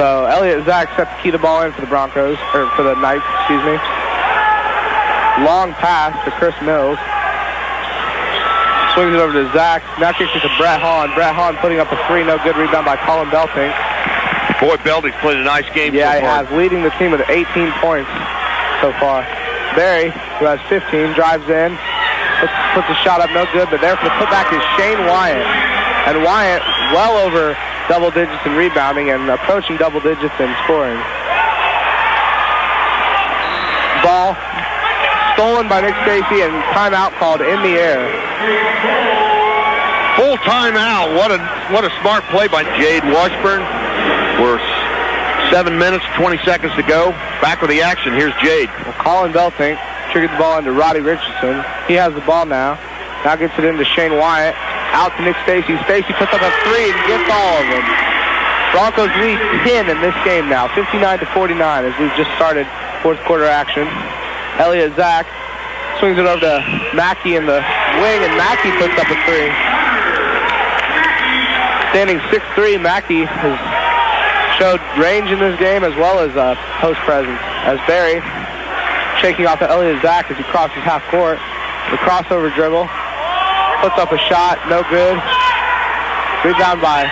So Elliott Zach set to key the ball in for the Broncos, or for the Knights, excuse me. Long pass to Chris Mills. Swings it over to Zach. Now kicks it to Brett Hahn. Brett Hahn putting up a 3, no good rebound by Colin Belting. Boy, Belting's played a nice game yeah, so far. he has, leading the team with 18 points so far. Berry, who has 15, drives in, puts a shot up, no good, but there for the putback is Shane Wyatt. And Wyatt well over double digits in rebounding and approaching double digits in scoring. Ball stolen by Nick Stacy and timeout called in the air. Full timeout. What a smart play by Jade Washburn. We're 7 minutes, 20 seconds to go. Back with the action. Here's Jade. Well, Colin Belting triggered the ball into Roddy Richardson. He has the ball now. Now gets it into Shane Wyatt. Out to Nick Stacy. Stacy puts up a 3 and gets all of them. Broncos lead 10 in this game now, 59-49 as we've just started fourth quarter action. Elliott Zach swings it over to Mackey in the wing, and Mackey puts up a 3. Standing 6'3", Mackey has showed range in this game as well as post presence. As Berry shaking off to Elliott Zach as he crosses half court. the crossover dribble. Puts up a shot, no good. Rebound by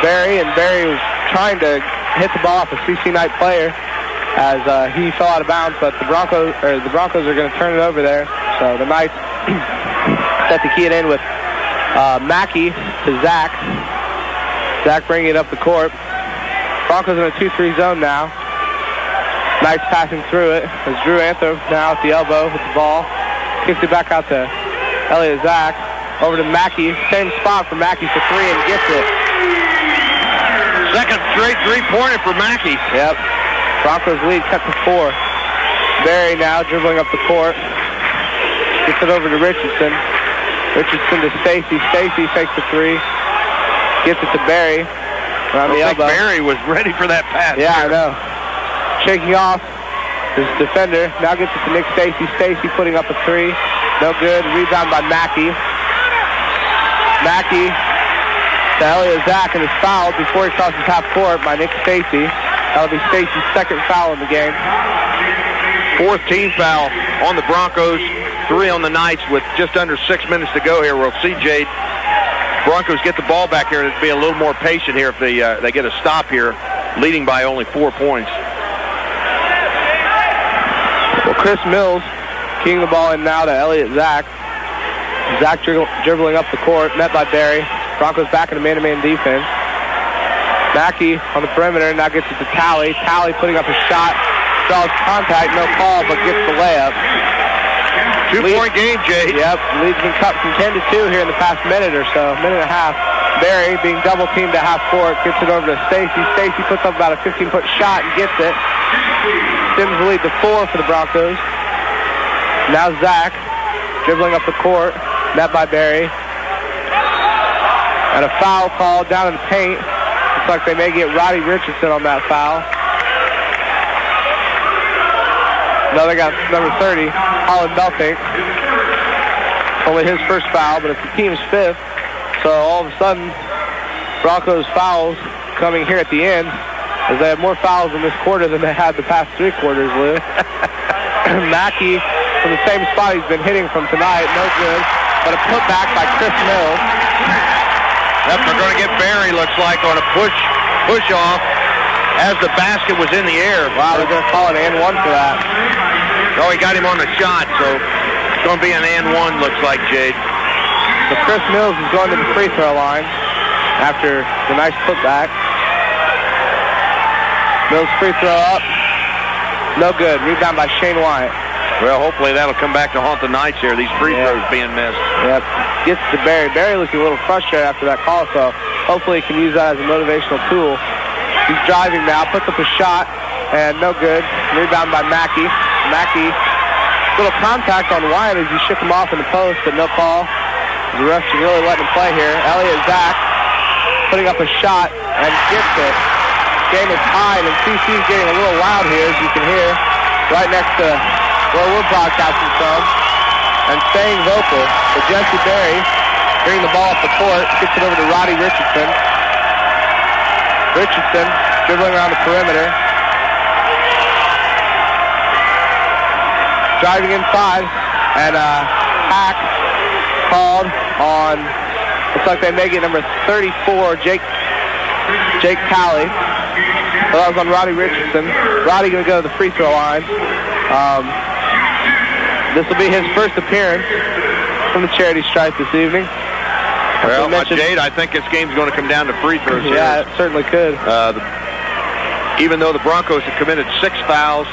Barry, and Barry was trying to hit the ball off a CC Knight player as he fell out of bounds, but the Broncos are going to turn it over there. So the Knights set to key it in with Mackey to Zach. Zach bringing it up the court. Broncos in a 2-3 zone now. Knights passing through it as Drew Anthrop now at the elbow with the ball. Kicks it back out to Elliott Zach. Over to Mackey. Same spot for Mackey for three and gets it. Second straight three-pointer for Mackey. Yep. Broncos lead cut to 4. Barry now dribbling up the court. Gets it over to Richardson. Richardson to Stacy. Stacy fakes the three. Gets it to Barry. Around the elbow. Barry was ready for that pass. Yeah, I know. Shaking off his defender. Now gets it to Nick Stacy. Stacy putting up a three. No good. Rebound by Mackey. Mackey to Elliott Zach, and is fouled before he crosses half court by Nick Stacy. That'll be Stacy's second foul in the game. Fourth team foul on the Broncos. 3 on the Knights with just under 6 minutes to go here. We'll see, Jade. Broncos get the ball back here and be a little more patient here if they get a stop here, leading by only 4 points. Well, Chris Mills keying the ball in now to Elliott Zach. Zach dribbling up the court, met by Barry. Broncos back in a man-to-man defense. Mackey on the perimeter, now gets it to Talley. Talley putting up a shot, draws contact, no call, but gets the layup. 2-point game, Jay. Yep, lead's been cut from 10 to 2 here in the past minute or so, minute and a half. Barry being double-teamed at half court, gets it over to Stacy. Stacy puts up about a 15-foot shot and gets it. Extends the lead to 4 for the Broncos. Now Zach dribbling up the court, met by Barry. And a foul called down in the paint. Looks like they may get Roddy Richardson on that foul. No, they got number 30, Holland Belfink. Only his first foul, but it's the team's 5th. So all of a sudden, Broncos fouls coming here at the end, as they have more fouls in this quarter than they had the past 3 quarters, Lou. Mackey from the same spot he's been hitting from tonight, no good. But a putback by Chris Mills. Yep, they're going to get Barry, looks like, on a push off as the basket was in the air. Wow, they're going to call an and one for that. Oh, he got him on the shot, so it's going to be an and one, looks like, Jade. So Chris Mills is going to the free throw line after the nice putback. Mills free throw up. No good. Rebound by Shane Wyatt. Well, hopefully that'll come back to haunt the Knights here. These free throws being missed. Yep. Gets to Barry. Barry looking a little frustrated after that call, so hopefully he can use that as a motivational tool. He's driving now, puts up a shot, and no good. Rebound by Mackey. Mackey, little contact on Wyatt as he shook him off in the post, but no call. The refs are really letting him play here. Elliott Zach putting up a shot and gets it. Game is tied, and CC's getting a little loud here, as you can hear, right next to where we're broadcasting from, and staying vocal. But Jesse Barry bringing the ball up the court, gets it over to Roddy Richardson. Richardson dribbling around the perimeter. Driving inside, and hack called on, looks like they may get number 34, Jake Talley. So that was on Roddy Richardson. Roddy going to go to the free throw line. This will be his first appearance from the charity stripe this evening. Well, Jade, I think this game's going to come down to free throws here. Yeah, it certainly could. Even though the Broncos have committed 6 fouls,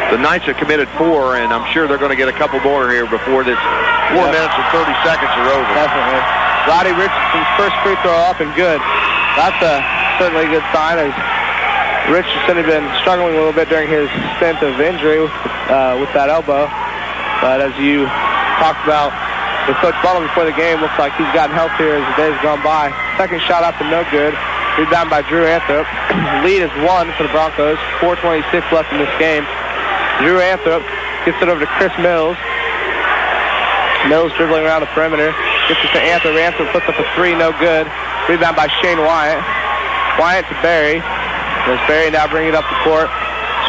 the Knights have committed 4, and I'm sure they're going to get a couple more here before this 4 minutes and 30 seconds are over. Definitely. Roddy Richardson's first free throw up and good. That's certainly a good sign, as Richardson had been struggling a little bit during his stint of injury with that elbow. But as you talked about with Coach Butler before the game, looks like he's gotten healthier as the days gone by. Second shot up and no good. Rebound by Drew Anthrop. Lead is 1 for the Broncos. 4:26 left in this game. Drew Anthrop gets it over to Chris Mills. Mills dribbling around the perimeter. Gets it to Anthrop. Anthrop puts up a 3, no good. Rebound by Shane Wyatt. Wyatt to Barry. There's Barry now bringing it up the court.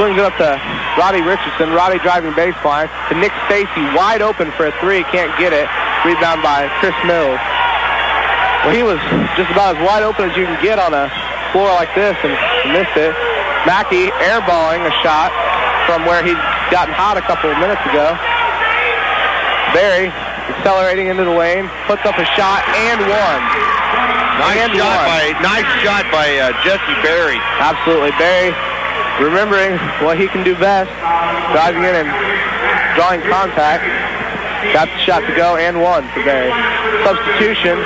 Swings it up to Roddy Richardson. Roddy driving baseline to Nick Stacy, wide open for a three. Can't get it. Rebound by Chris Mills. Well, he was just about as wide open as you can get on a floor like this and missed it. Mackey airballing a shot from where he'd gotten hot a couple of minutes ago. Barry accelerating into the lane, puts up a shot and one. Nice shot by Jesse Barry. Absolutely. Barry remembering what he can do best, driving in and drawing contact. Got the shot to go and one for Barry. Substitution,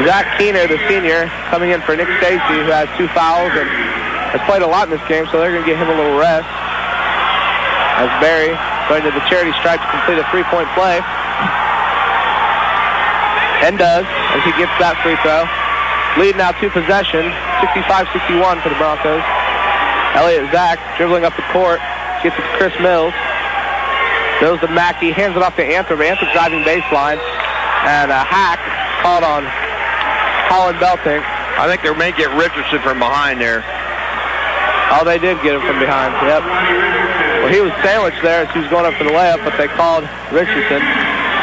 Zach Keener, the senior, coming in for Nick Stacy, who has 2 fouls and has played a lot in this game, so they're going to give him a little rest. As Barry going to the charity stripe to complete a three-point play. And does, as he gets that free throw. Lead now 2 possession, 65-61 for the Broncos. Elliott Zach dribbling up the court, gets it to Chris Mills. Goes to Mackey, hands it off to Anthrop. Anthrop driving baseline. And a hack called on Colin Beltink. I think they may get Richardson from behind there. Oh, they did get him from behind, yep. Well, he was sandwiched there as he was going up for the layup, but they called Richardson.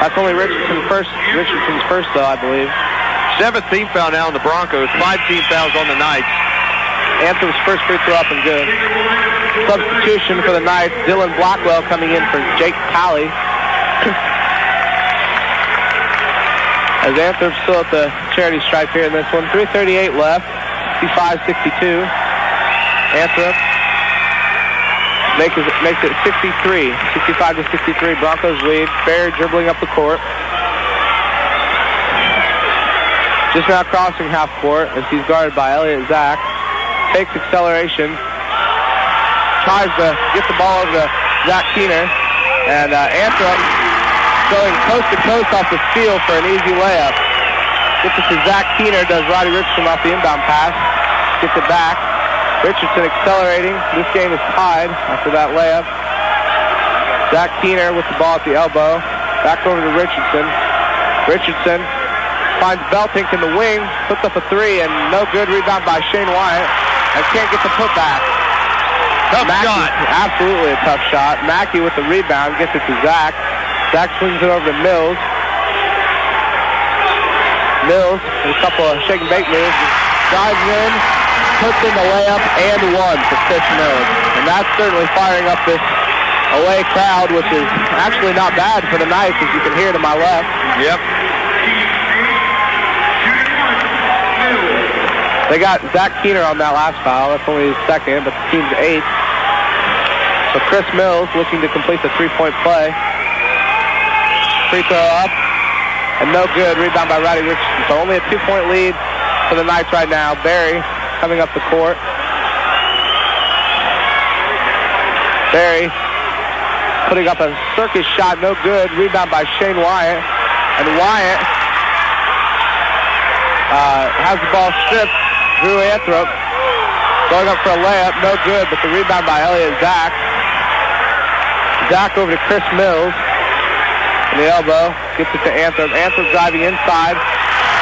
That's only Richardson's first, though, I believe. 7th team foul now on the Broncos. 5 team fouls on the Knights. Anthem's first free throw up and good. Substitution for the Knights. Dylan Blackwell coming in for Jake Pally. As Anthem's still at the charity stripe here in this one. 3:38 left. 65-62. Anthem makes it 63. 65-63. Broncos lead. Barry dribbling up the court. Just now crossing half court as he's guarded by Elliott Zach. Takes acceleration. Tries to get the ball over to Zach Keener. And Anthrop going coast to coast off the steal for an easy layup. Gets it to Zach Keener. Does Roddy Richardson off the inbound pass. Gets it back. Richardson accelerating. This game is tied after that layup. Zach Keener with the ball at the elbow. Back over to Richardson. Richardson finds Beltink in the wing, puts up a three, and no good. Rebound by Shane Wyatt, and can't get the putback. Tough shot. Absolutely a tough shot. Mackey with the rebound, gets it to Zach. Zach swings it over to Mills. Mills with a couple of shake and bake moves. Drives in, puts in the layup, and one for Chris Mills. And that's certainly firing up this away crowd, which is actually not bad for the Knights, as you can hear to my left. Yep. They got Zach Keener on that last foul. That's only his second, but the team's 8th. So Chris Mills looking to complete the three-point play. Free throw up, and no good. Rebound by Roddy Richardson. So only a 2-point lead for the Knights right now. Barry coming up the court. Barry putting up a circus shot, no good. Rebound by Shane Wyatt. And Wyatt has the ball stripped. Drew Anthrop going up for a layup, no good, but the rebound by Elliott Zach. Zach over to Chris Mills. In the elbow, gets it to Anthrop. Anthrop driving inside,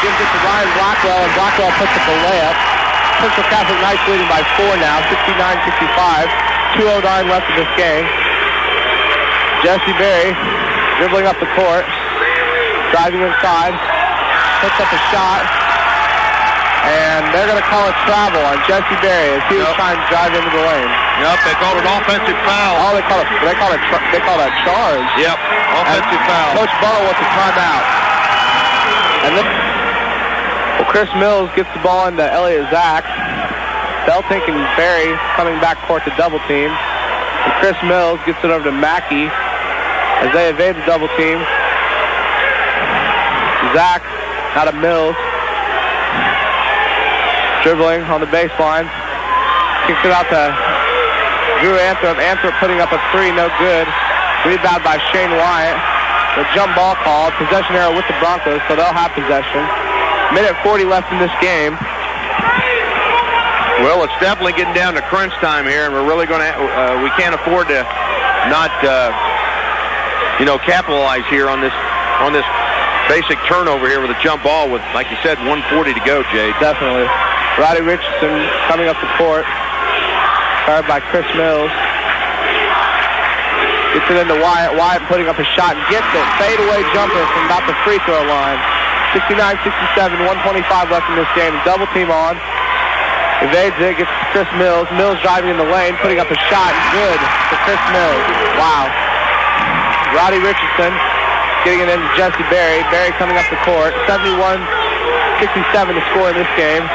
gives it to Ryan Blackwell, and Blackwell puts up a layup. Central Catholic Knights leading by 4 now, 69-65. 2:09 left in this game. Jesse Berry dribbling up the court, driving inside, puts up a shot. And they're going to call a travel on Jesse Berry as he was trying to drive into the lane. Yep, they called an offensive foul. Oh, they call it a charge. Yep, offensive foul. Coach Buttle with the timeout. And then, Chris Mills gets the ball into Elliott Zach. Beltink and Berry coming back court to double team. And Chris Mills gets it over to Mackey as they evade the double team. Zach out of Mills. Dribbling on the baseline. Kicks it out to Drew Anthrop. Anthrop putting up a three, no good. Rebound by Shane Wyatt. The jump ball called. Possession arrow with the Broncos, so they'll have possession. Minute 40 left in this game. Well, it's definitely getting down to crunch time here, and we're really going to, we can't afford to not, capitalize here on this basic turnover here with a jump ball with, like you said, 1:40 to go, Jay. Definitely. Roddy Richardson coming up the court. Guarded by Chris Mills. Gets it into Wyatt. Wyatt putting up a shot and gets it. Fadeaway jumper from about the free throw line. 69-67, 125 left in this game. Double team on. Evades it, gets to Chris Mills. Mills driving in the lane, putting up a shot. Good for Chris Mills. Wow. Roddy Richardson getting it into Jesse Berry. Berry coming up the court. 71-67 to score in this game.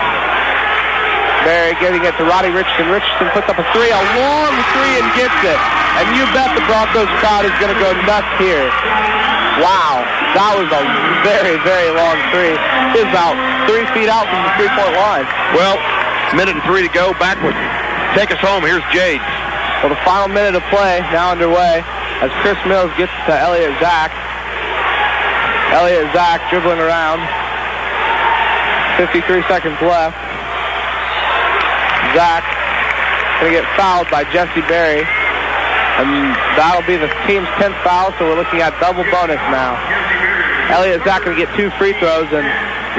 Berry getting it to Roddy Richardson. Richardson puts up a three, a long three, and gets it. And you bet the Broncos crowd is going to go nuts here. Wow, that was a very, very long three. It's about 3 feet out from the three-point line. Well, minute and 3 to go. Backward. Take us home. Here's Jade. Well, the final minute of play now underway as Chris Mills gets to Elliott Zach. Elliott Zach dribbling around. 53 seconds left. Zach going to get fouled by Jesse Berry. And that'll be the team's 10th foul, so we're looking at double bonus now. Elliott Zach going to get 2 free throws, and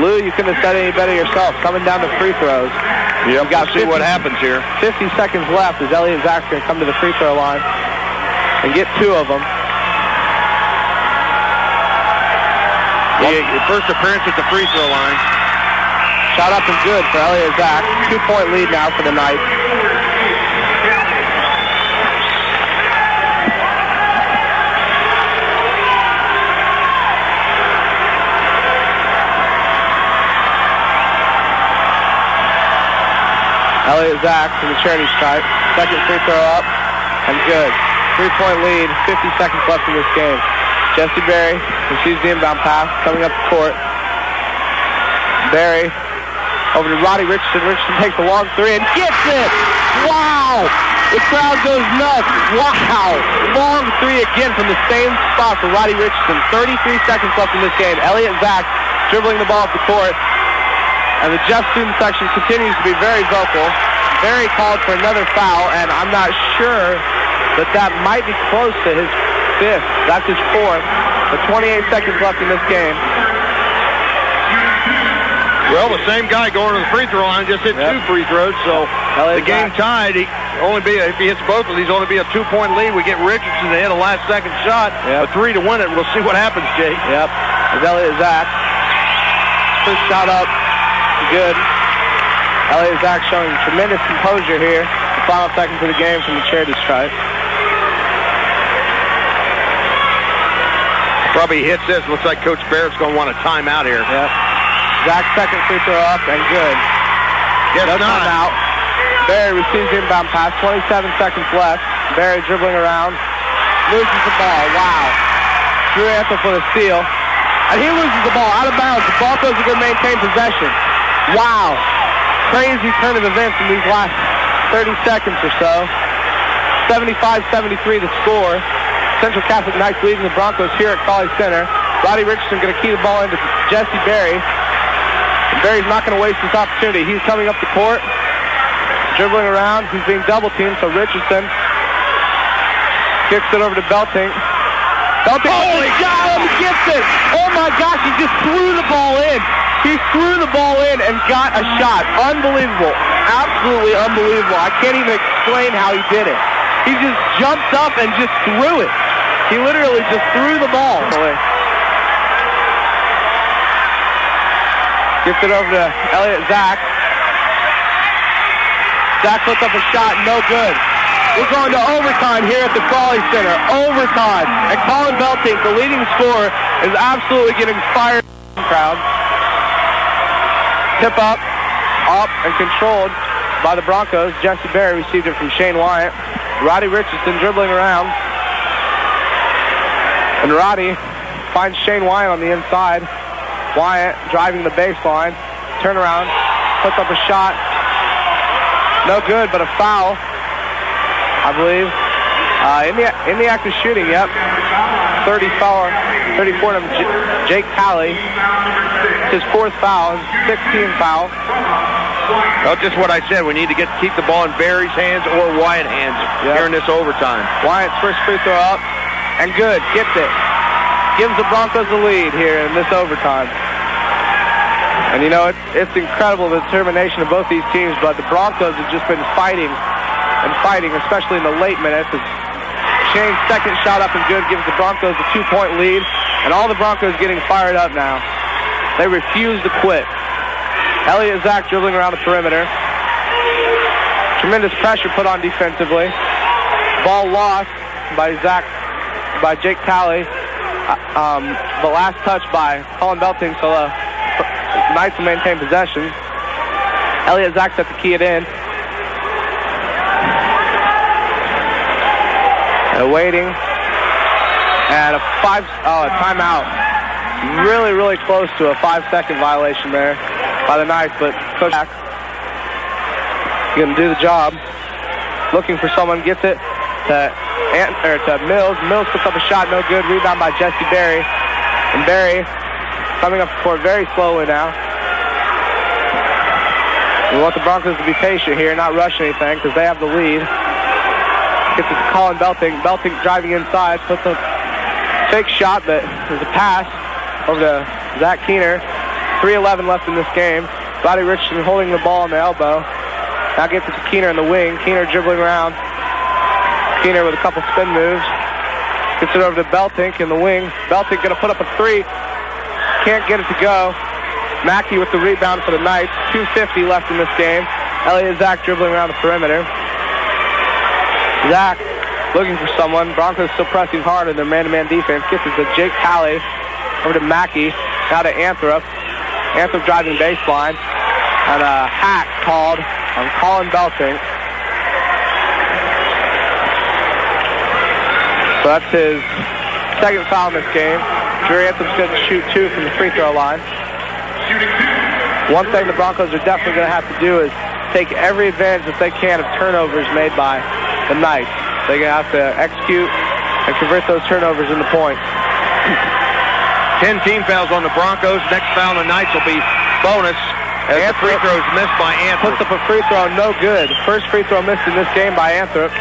Lou, you couldn't have said any better yourself, coming down to free throws. Yeah, we'll see what happens here. 50 seconds left as Elliott Zach's going to come to the free throw line and get 2 of them. Your first appearance at the free throw line. Shot up and good for Elliott Zach. 2-point lead now for the Knights. Elliott Zach from the charity stripe. Second free throw up and good. 3-point lead, 50 seconds left in this game. Jesse Berry receives the inbound pass, coming up the court. Berry over to Roddy Richardson. Richardson takes a long three and gets it! Wow! The crowd goes nuts. Wow! Long three again from the same spot for Roddy Richardson. 33 seconds left in this game. Elliott Zach dribbling the ball up the court. And the Jeff student section continues to be very vocal. Berry called for another foul, and I'm not sure that might be close to his 5th. That's his 4th. But 28 seconds left in this game. Well, the same guy going to the free throw line just hit 2 free throws, so the game tied. If he hits both of these, only be a 2-point lead. We get Richardson to hit a last-second shot, a 3 to win it. We'll see what happens, Jay. Yep. As Elliott Zach. First shot up. Good. Elliott Zach showing tremendous composure here. The final seconds of the game from the charity stripe. Probably hits this. Looks like Coach Barrett's going to want a timeout here. Yep. Zach's second free throw up and good. Guess not. Timeout. Berry receives the inbound pass. 27 seconds left. Berry dribbling around. Loses the ball. Wow. Drew Anthem for the steal. And he loses the ball out of bounds. The Broncos are going to maintain possession. Wow. Crazy turn of events in these last 30 seconds or so. 75-73 the score. Central Catholic Knights leading the Broncos here at Crawley Center. Roddy Richardson going to key the ball into Jesse Berry. And Berry's not going to waste this opportunity. He's coming up the court. Dribbling around. He's being double teamed, so Richardson kicks it over to Belting. Belting gets it! Oh my gosh, he just threw the ball in. He threw the ball in and got a shot. Unbelievable. Absolutely unbelievable. I can't even explain how he did it. He just jumped up and just threw it. He literally just threw the ball. Gets it over to Elliott Zach. Zach puts up a shot, no good. We're going to overtime here at the Crawley Center. Overtime. And Colin Belting, the leading scorer, is absolutely getting fired from the crowd. Tip up and controlled by the Broncos. Jesse Berry received it from Shane Wyatt. Roddy Richardson dribbling around. And Roddy finds Shane Wyatt on the inside. Wyatt driving the baseline. Turnaround. Puts up a shot. No good, but a foul, I believe. In the act of shooting, yep. 34 of Jake Talley. It's his 4th foul, 16th foul. Well, just what I said. We need to keep the ball in Berry's hands or Wyatt's hands here in this overtime. Wyatt's first free throw up, and good. Gets it. Gives the Broncos the lead here in this overtime. And, you know, it's incredible the determination of both these teams, but the Broncos have just been fighting and fighting, especially in the late minutes. As exchange. Second shot up and good. Gives the Broncos a 2-point lead. And all the Broncos getting fired up now. They refuse to quit. Elliott Zach dribbling around the perimeter. Tremendous pressure put on defensively. Ball lost by Jake Talley. The last touch by Colin Belting, so the Knights will maintain possession. Elliott Zach set to key it in. Waiting. And a timeout. Really, really close to a 5-second violation there by the Knights, but Coach Zach going to do the job. Looking for someone, gets it to Mills. Mills puts up a shot, no good. Rebound by Jesse Berry. And Berry coming up the court very slowly now. We want the Broncos to be patient here, not rush anything, because they have the lead. Gets it to Colin Belting. Belting driving inside, puts a fake shot, but there's a pass over to Zach Keener. 3:11 left in this game. Roddy Richardson holding the ball on the elbow. Now gets it to Keener in the wing. Keener dribbling around. Keener with a couple spin moves. Gets it over to Beltink in the wing. Beltink going to put up a three. Can't get it to go. Mackey with the rebound for the Knights. 2:50 left in this game. Elliott Zach dribbling around the perimeter. Zach looking for someone. Broncos still pressing hard in their man-to-man defense. Gets it to Jake Talley. Over to Mackey. Now to Anthrop. Anthrop driving baseline. And a hack called on Colin Beltink. So that's his second foul in this game. Jerry Anthem's going to shoot 2 from the free throw line. One thing the Broncos are definitely going to have to do is take every advantage that they can of turnovers made by the Knights. They're going to have to execute and convert those turnovers into points. 10 team fouls on the Broncos. Next foul on the Knights will be bonus. As the free throw is missed by Anthrop. Puts up a free throw, no good. First free throw missed in this game by Anthrop.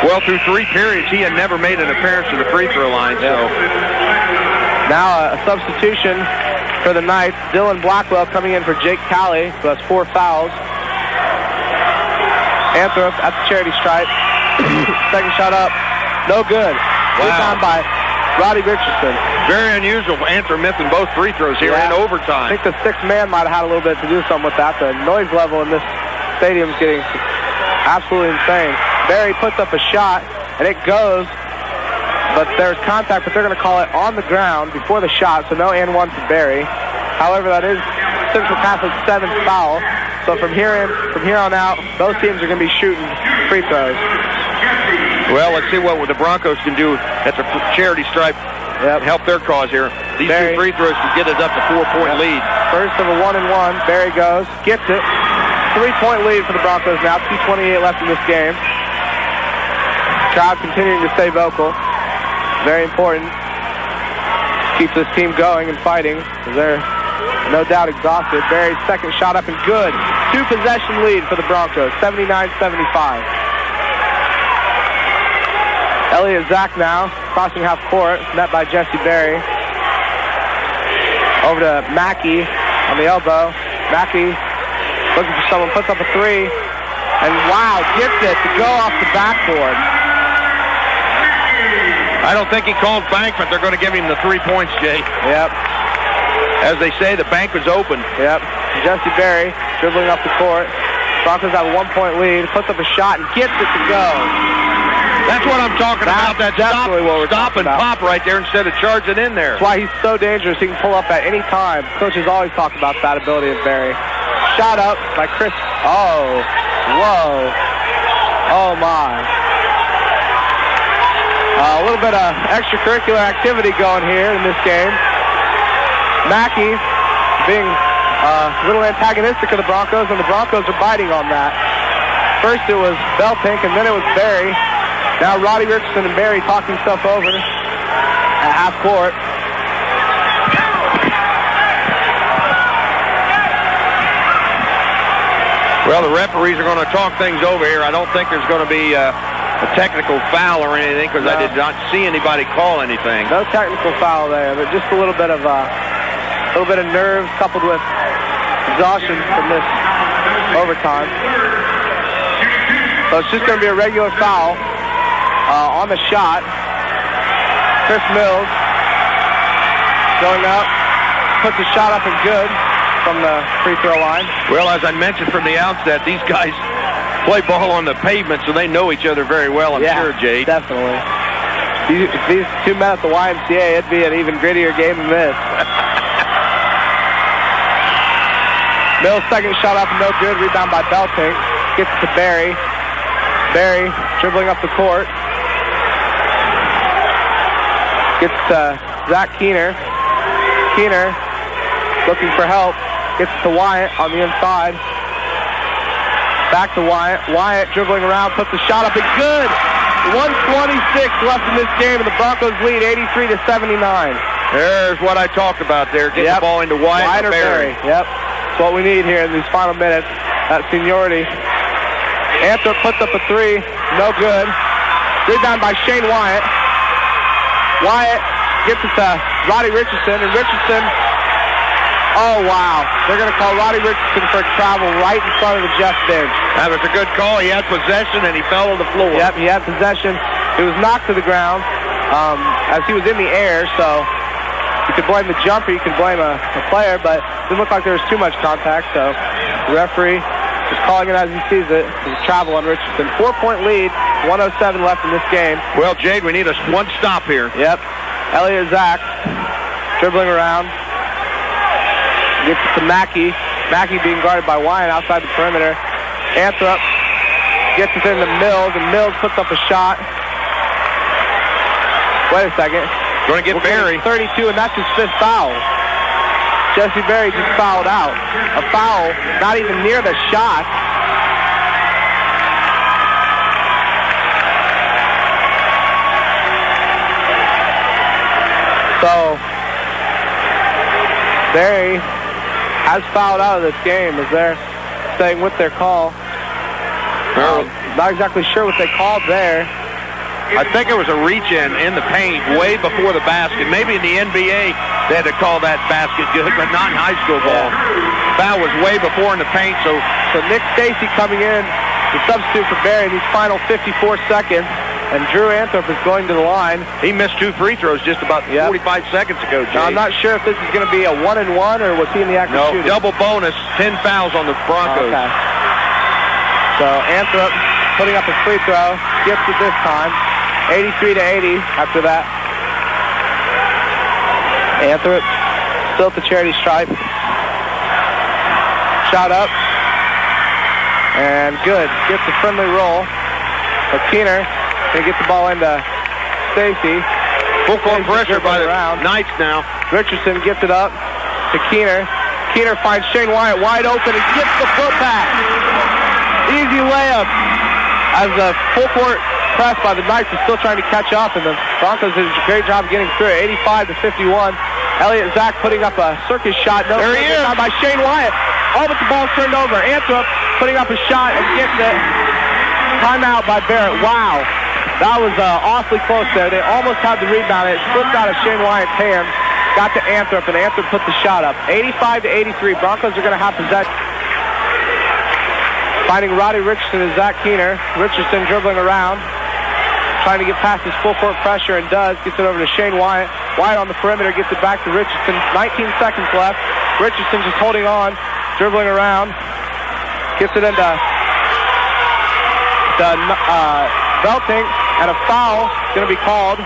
Well, through 3 periods, he had never made an appearance at the free throw line. So now a substitution for the Knights. Dylan Blackwell coming in for Jake Talley, who has 4 fouls. Anthrop at the charity stripe. Second shot up, no good. Rebound by Roddy Richardson. Very unusual for Anthrop missing both free throws here in overtime. I think the 6th man might have had a little bit to do something with that. The noise level in this stadium is getting absolutely insane. Barry puts up a shot, and it goes, but there's contact, but they're going to call it on the ground before the shot, so no and one for Barry. However, that is Central Catholic's 7th foul, so from here on out, both teams are going to be shooting free throws. Well, let's see what the Broncos can do at the charity stripe. Help their cause here. These Barry, 2 free throws can get us up to 4-point lead. First of a 1-and-1. Barry goes, gets it. 3-point lead for the Broncos now. 2:28 left in this game. Crowd continuing to stay vocal. Very important. Keeps this team going and fighting. They're no doubt exhausted. Barry's second shot up and good. 2-possession lead for the Broncos. 79-75. Elliott Zach now crossing half court. Met by Jesse Berry. Over to Mackey on the elbow. Mackey looking for someone. Puts up a 3. And wow, gets it to go off the backboard. I don't think he called bank, but they're going to give him the 3 points, Jay. Yep. As they say, the bank was open. Yep. Jesse Berry dribbling up the court. Broncos have a 1-point lead. Puts up a shot and gets it to go. That's what I'm talking about. That stop and pop right there instead of charging in there. That's why he's so dangerous. He can pull up at any time. Coaches always talk about that ability of Berry. Shot up by Chris. Oh. Whoa. Oh, my. A little bit of extracurricular activity going here in this game. Mackey being a little antagonistic of the Broncos, and the Broncos are biting on that. First it was Beltink, and then it was Berry. Now Roddy Richardson and Berry talking stuff over at half court. Well, the referees are going to talk things over here. I don't think there's going to be a technical foul or anything, because I did not see anybody call anything. No technical foul there, but just a little bit of nerves coupled with exhaustion from this overtime. So it's just going to be a regular foul on the shot. Chris Mills going up, puts the shot up and good from the free throw line. Well, as I mentioned from the outset, these guys play ball on the pavement, so they know each other very well, I'm sure, Jade. Definitely. These two men at the YMCA, it'd be an even grittier game than this. Mills' second shot up, no good. Rebound by Belting. Gets it to Barry. Barry dribbling up the court. Gets to Zach Keener. Keener looking for help. Gets to Wyatt on the inside. Back to Wyatt. Wyatt dribbling around, puts the shot up and good. 1:26 left in this game, and the Broncos lead 83-79. There's what I talked about there. Get the ball into Wyatt or Barry. Yep. That's what we need here in these final minutes. That seniority. Anthrop puts up a three. No good. Rebound by Shane Wyatt. Wyatt gets it to Roddy Richardson, and Richardson, oh, wow. They're going to call Roddy Richardson for a travel right in front of the Jeff bench. That was a good call. He had possession, and he fell on the floor. Yep, he had possession. He was knocked to the ground as he was in the air, so you could blame the jumper, you could blame a player, but it didn't look like there was too much contact, so the referee just calling it as he sees it. It's a travel on Richardson. 4-point lead, 1:07 left in this game. Well, Jade, we need one stop here. Yep. Elliott Zach dribbling around. Gets it to Mackey. Mackey being guarded by Wyatt outside the perimeter. Anthrop gets it into Mills, and Mills puts up a shot. Wait a second. Going to get Barry. 32, and that's his fifth foul. Jesse Barry just fouled out. A foul, not even near the shot. So, Barry has fouled out of this game as they're staying with their call. Not exactly sure what they called there. I think it was a reach-in in the paint way before the basket. Maybe in the NBA they had to call that basket good, but not in high school ball. Foul was way before in the paint, so Nick Stacy coming in to substitute for Barry in these final 54 seconds, and Drew Anthrop is going to the line. He missed 2 free throws just about 45 seconds ago, Jay. Now, I'm not sure if this is going to be a 1-and-1 or was he in the act of shooting? Double bonus, 10 fouls on the Broncos. Okay. So Anthrop putting up a free throw, gets it this time. 83-80 after that. Anthrop still at the charity stripe. Shot up. And good. Gets a friendly roll. But Keener going to get the ball into Stacy. Full court pressure by the Knights now. Richardson gets it up to Keener. Keener finds Shane Wyatt wide open and gets the foot pass. Easy layup as the full court press by the Knights is still trying to catch up, and the Broncos did a great job getting through it. 85-51. Elliott Zach putting up a circus shot. No, there he is. By Shane Wyatt. All but the ball's turned over. Anthrop putting up a shot and gets it. Timeout by Barrett. Wow. That was awfully close there. They almost had the rebound. It slipped out of Shane Wyatt's hands. Got to Anthrop, and Anthrop put the shot up. 85-83. Broncos are going to have possession. Finding Roddy Richardson and Zach Keener. Richardson dribbling around. Trying to get past his full court pressure and does. Gets it over to Shane Wyatt. Wyatt on the perimeter gets it back to Richardson. 19 seconds left. Richardson just holding on. Dribbling around. Gets it into Belting. And a foul going to be called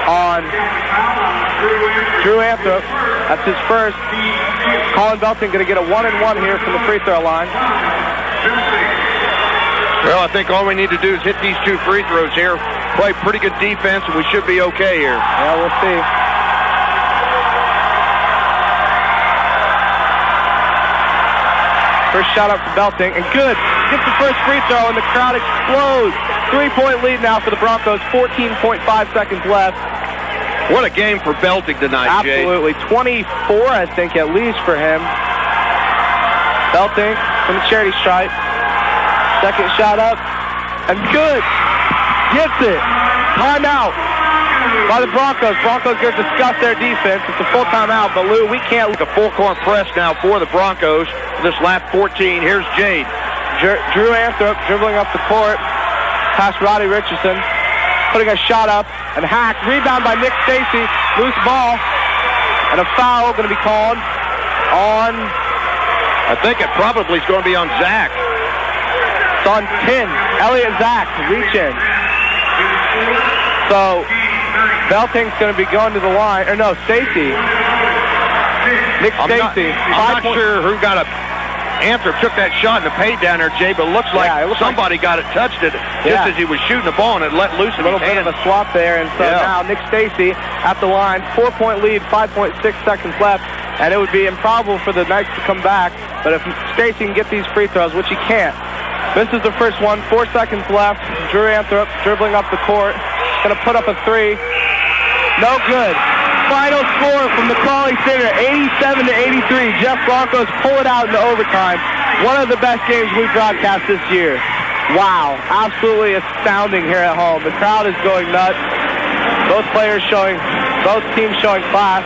on Drew Anthrop. That's his first. Colin Belting going to get a 1-and-1 here from the free throw line. Well, I think all we need to do is hit these 2 free throws here, play pretty good defense, and we should be okay here. Yeah, we'll see. First shot up for Belting, and good. Gets the first free throw, and the crowd explodes. 3-point lead now for the Broncos, 14.5 seconds left. What a game for Belting tonight, Jay. Absolutely. 24, I think, at least for him. Belting from the charity stripe. Second shot up, and good. Gets it. Timeout by the Broncos. Broncos going to discuss their defense. It's a full timeout, but Lou, we can't. A full court press now for the Broncos. This lap 14. Here's Jade. Drew Anthrop dribbling up the court. Past Roddy Richardson. Putting a shot up. And hacked. Rebound by Nick Stacy. Loose ball. And a foul going to be called on... I think it probably is going to be on Zach. It's on 10. Elliott Zach, reach in. So, Belting's going to be going to the line. Or no, Stacy. Nick Stacy. I'm not sure who got a... Anthrop took that shot in the paint down there, Jay, but it looks like somebody got it, touched it, just as he was shooting the ball, and it let loose a little bit of a swap there. And so now Nick Stacy at the line. 4-point lead, 5.6 seconds left. And it would be improbable for the Knights to come back. But if Stacy can get these free throws, which he can't. This is the first one. 4 seconds left. Drew Anthrop dribbling up the court. Going to put up a three. No good. Final score from the Crawley Center, 87-83. Jeff Broncos pull it out into overtime. One of the best games we broadcast this year. Wow. Absolutely astounding here at home. The crowd is going nuts. Both teams showing class.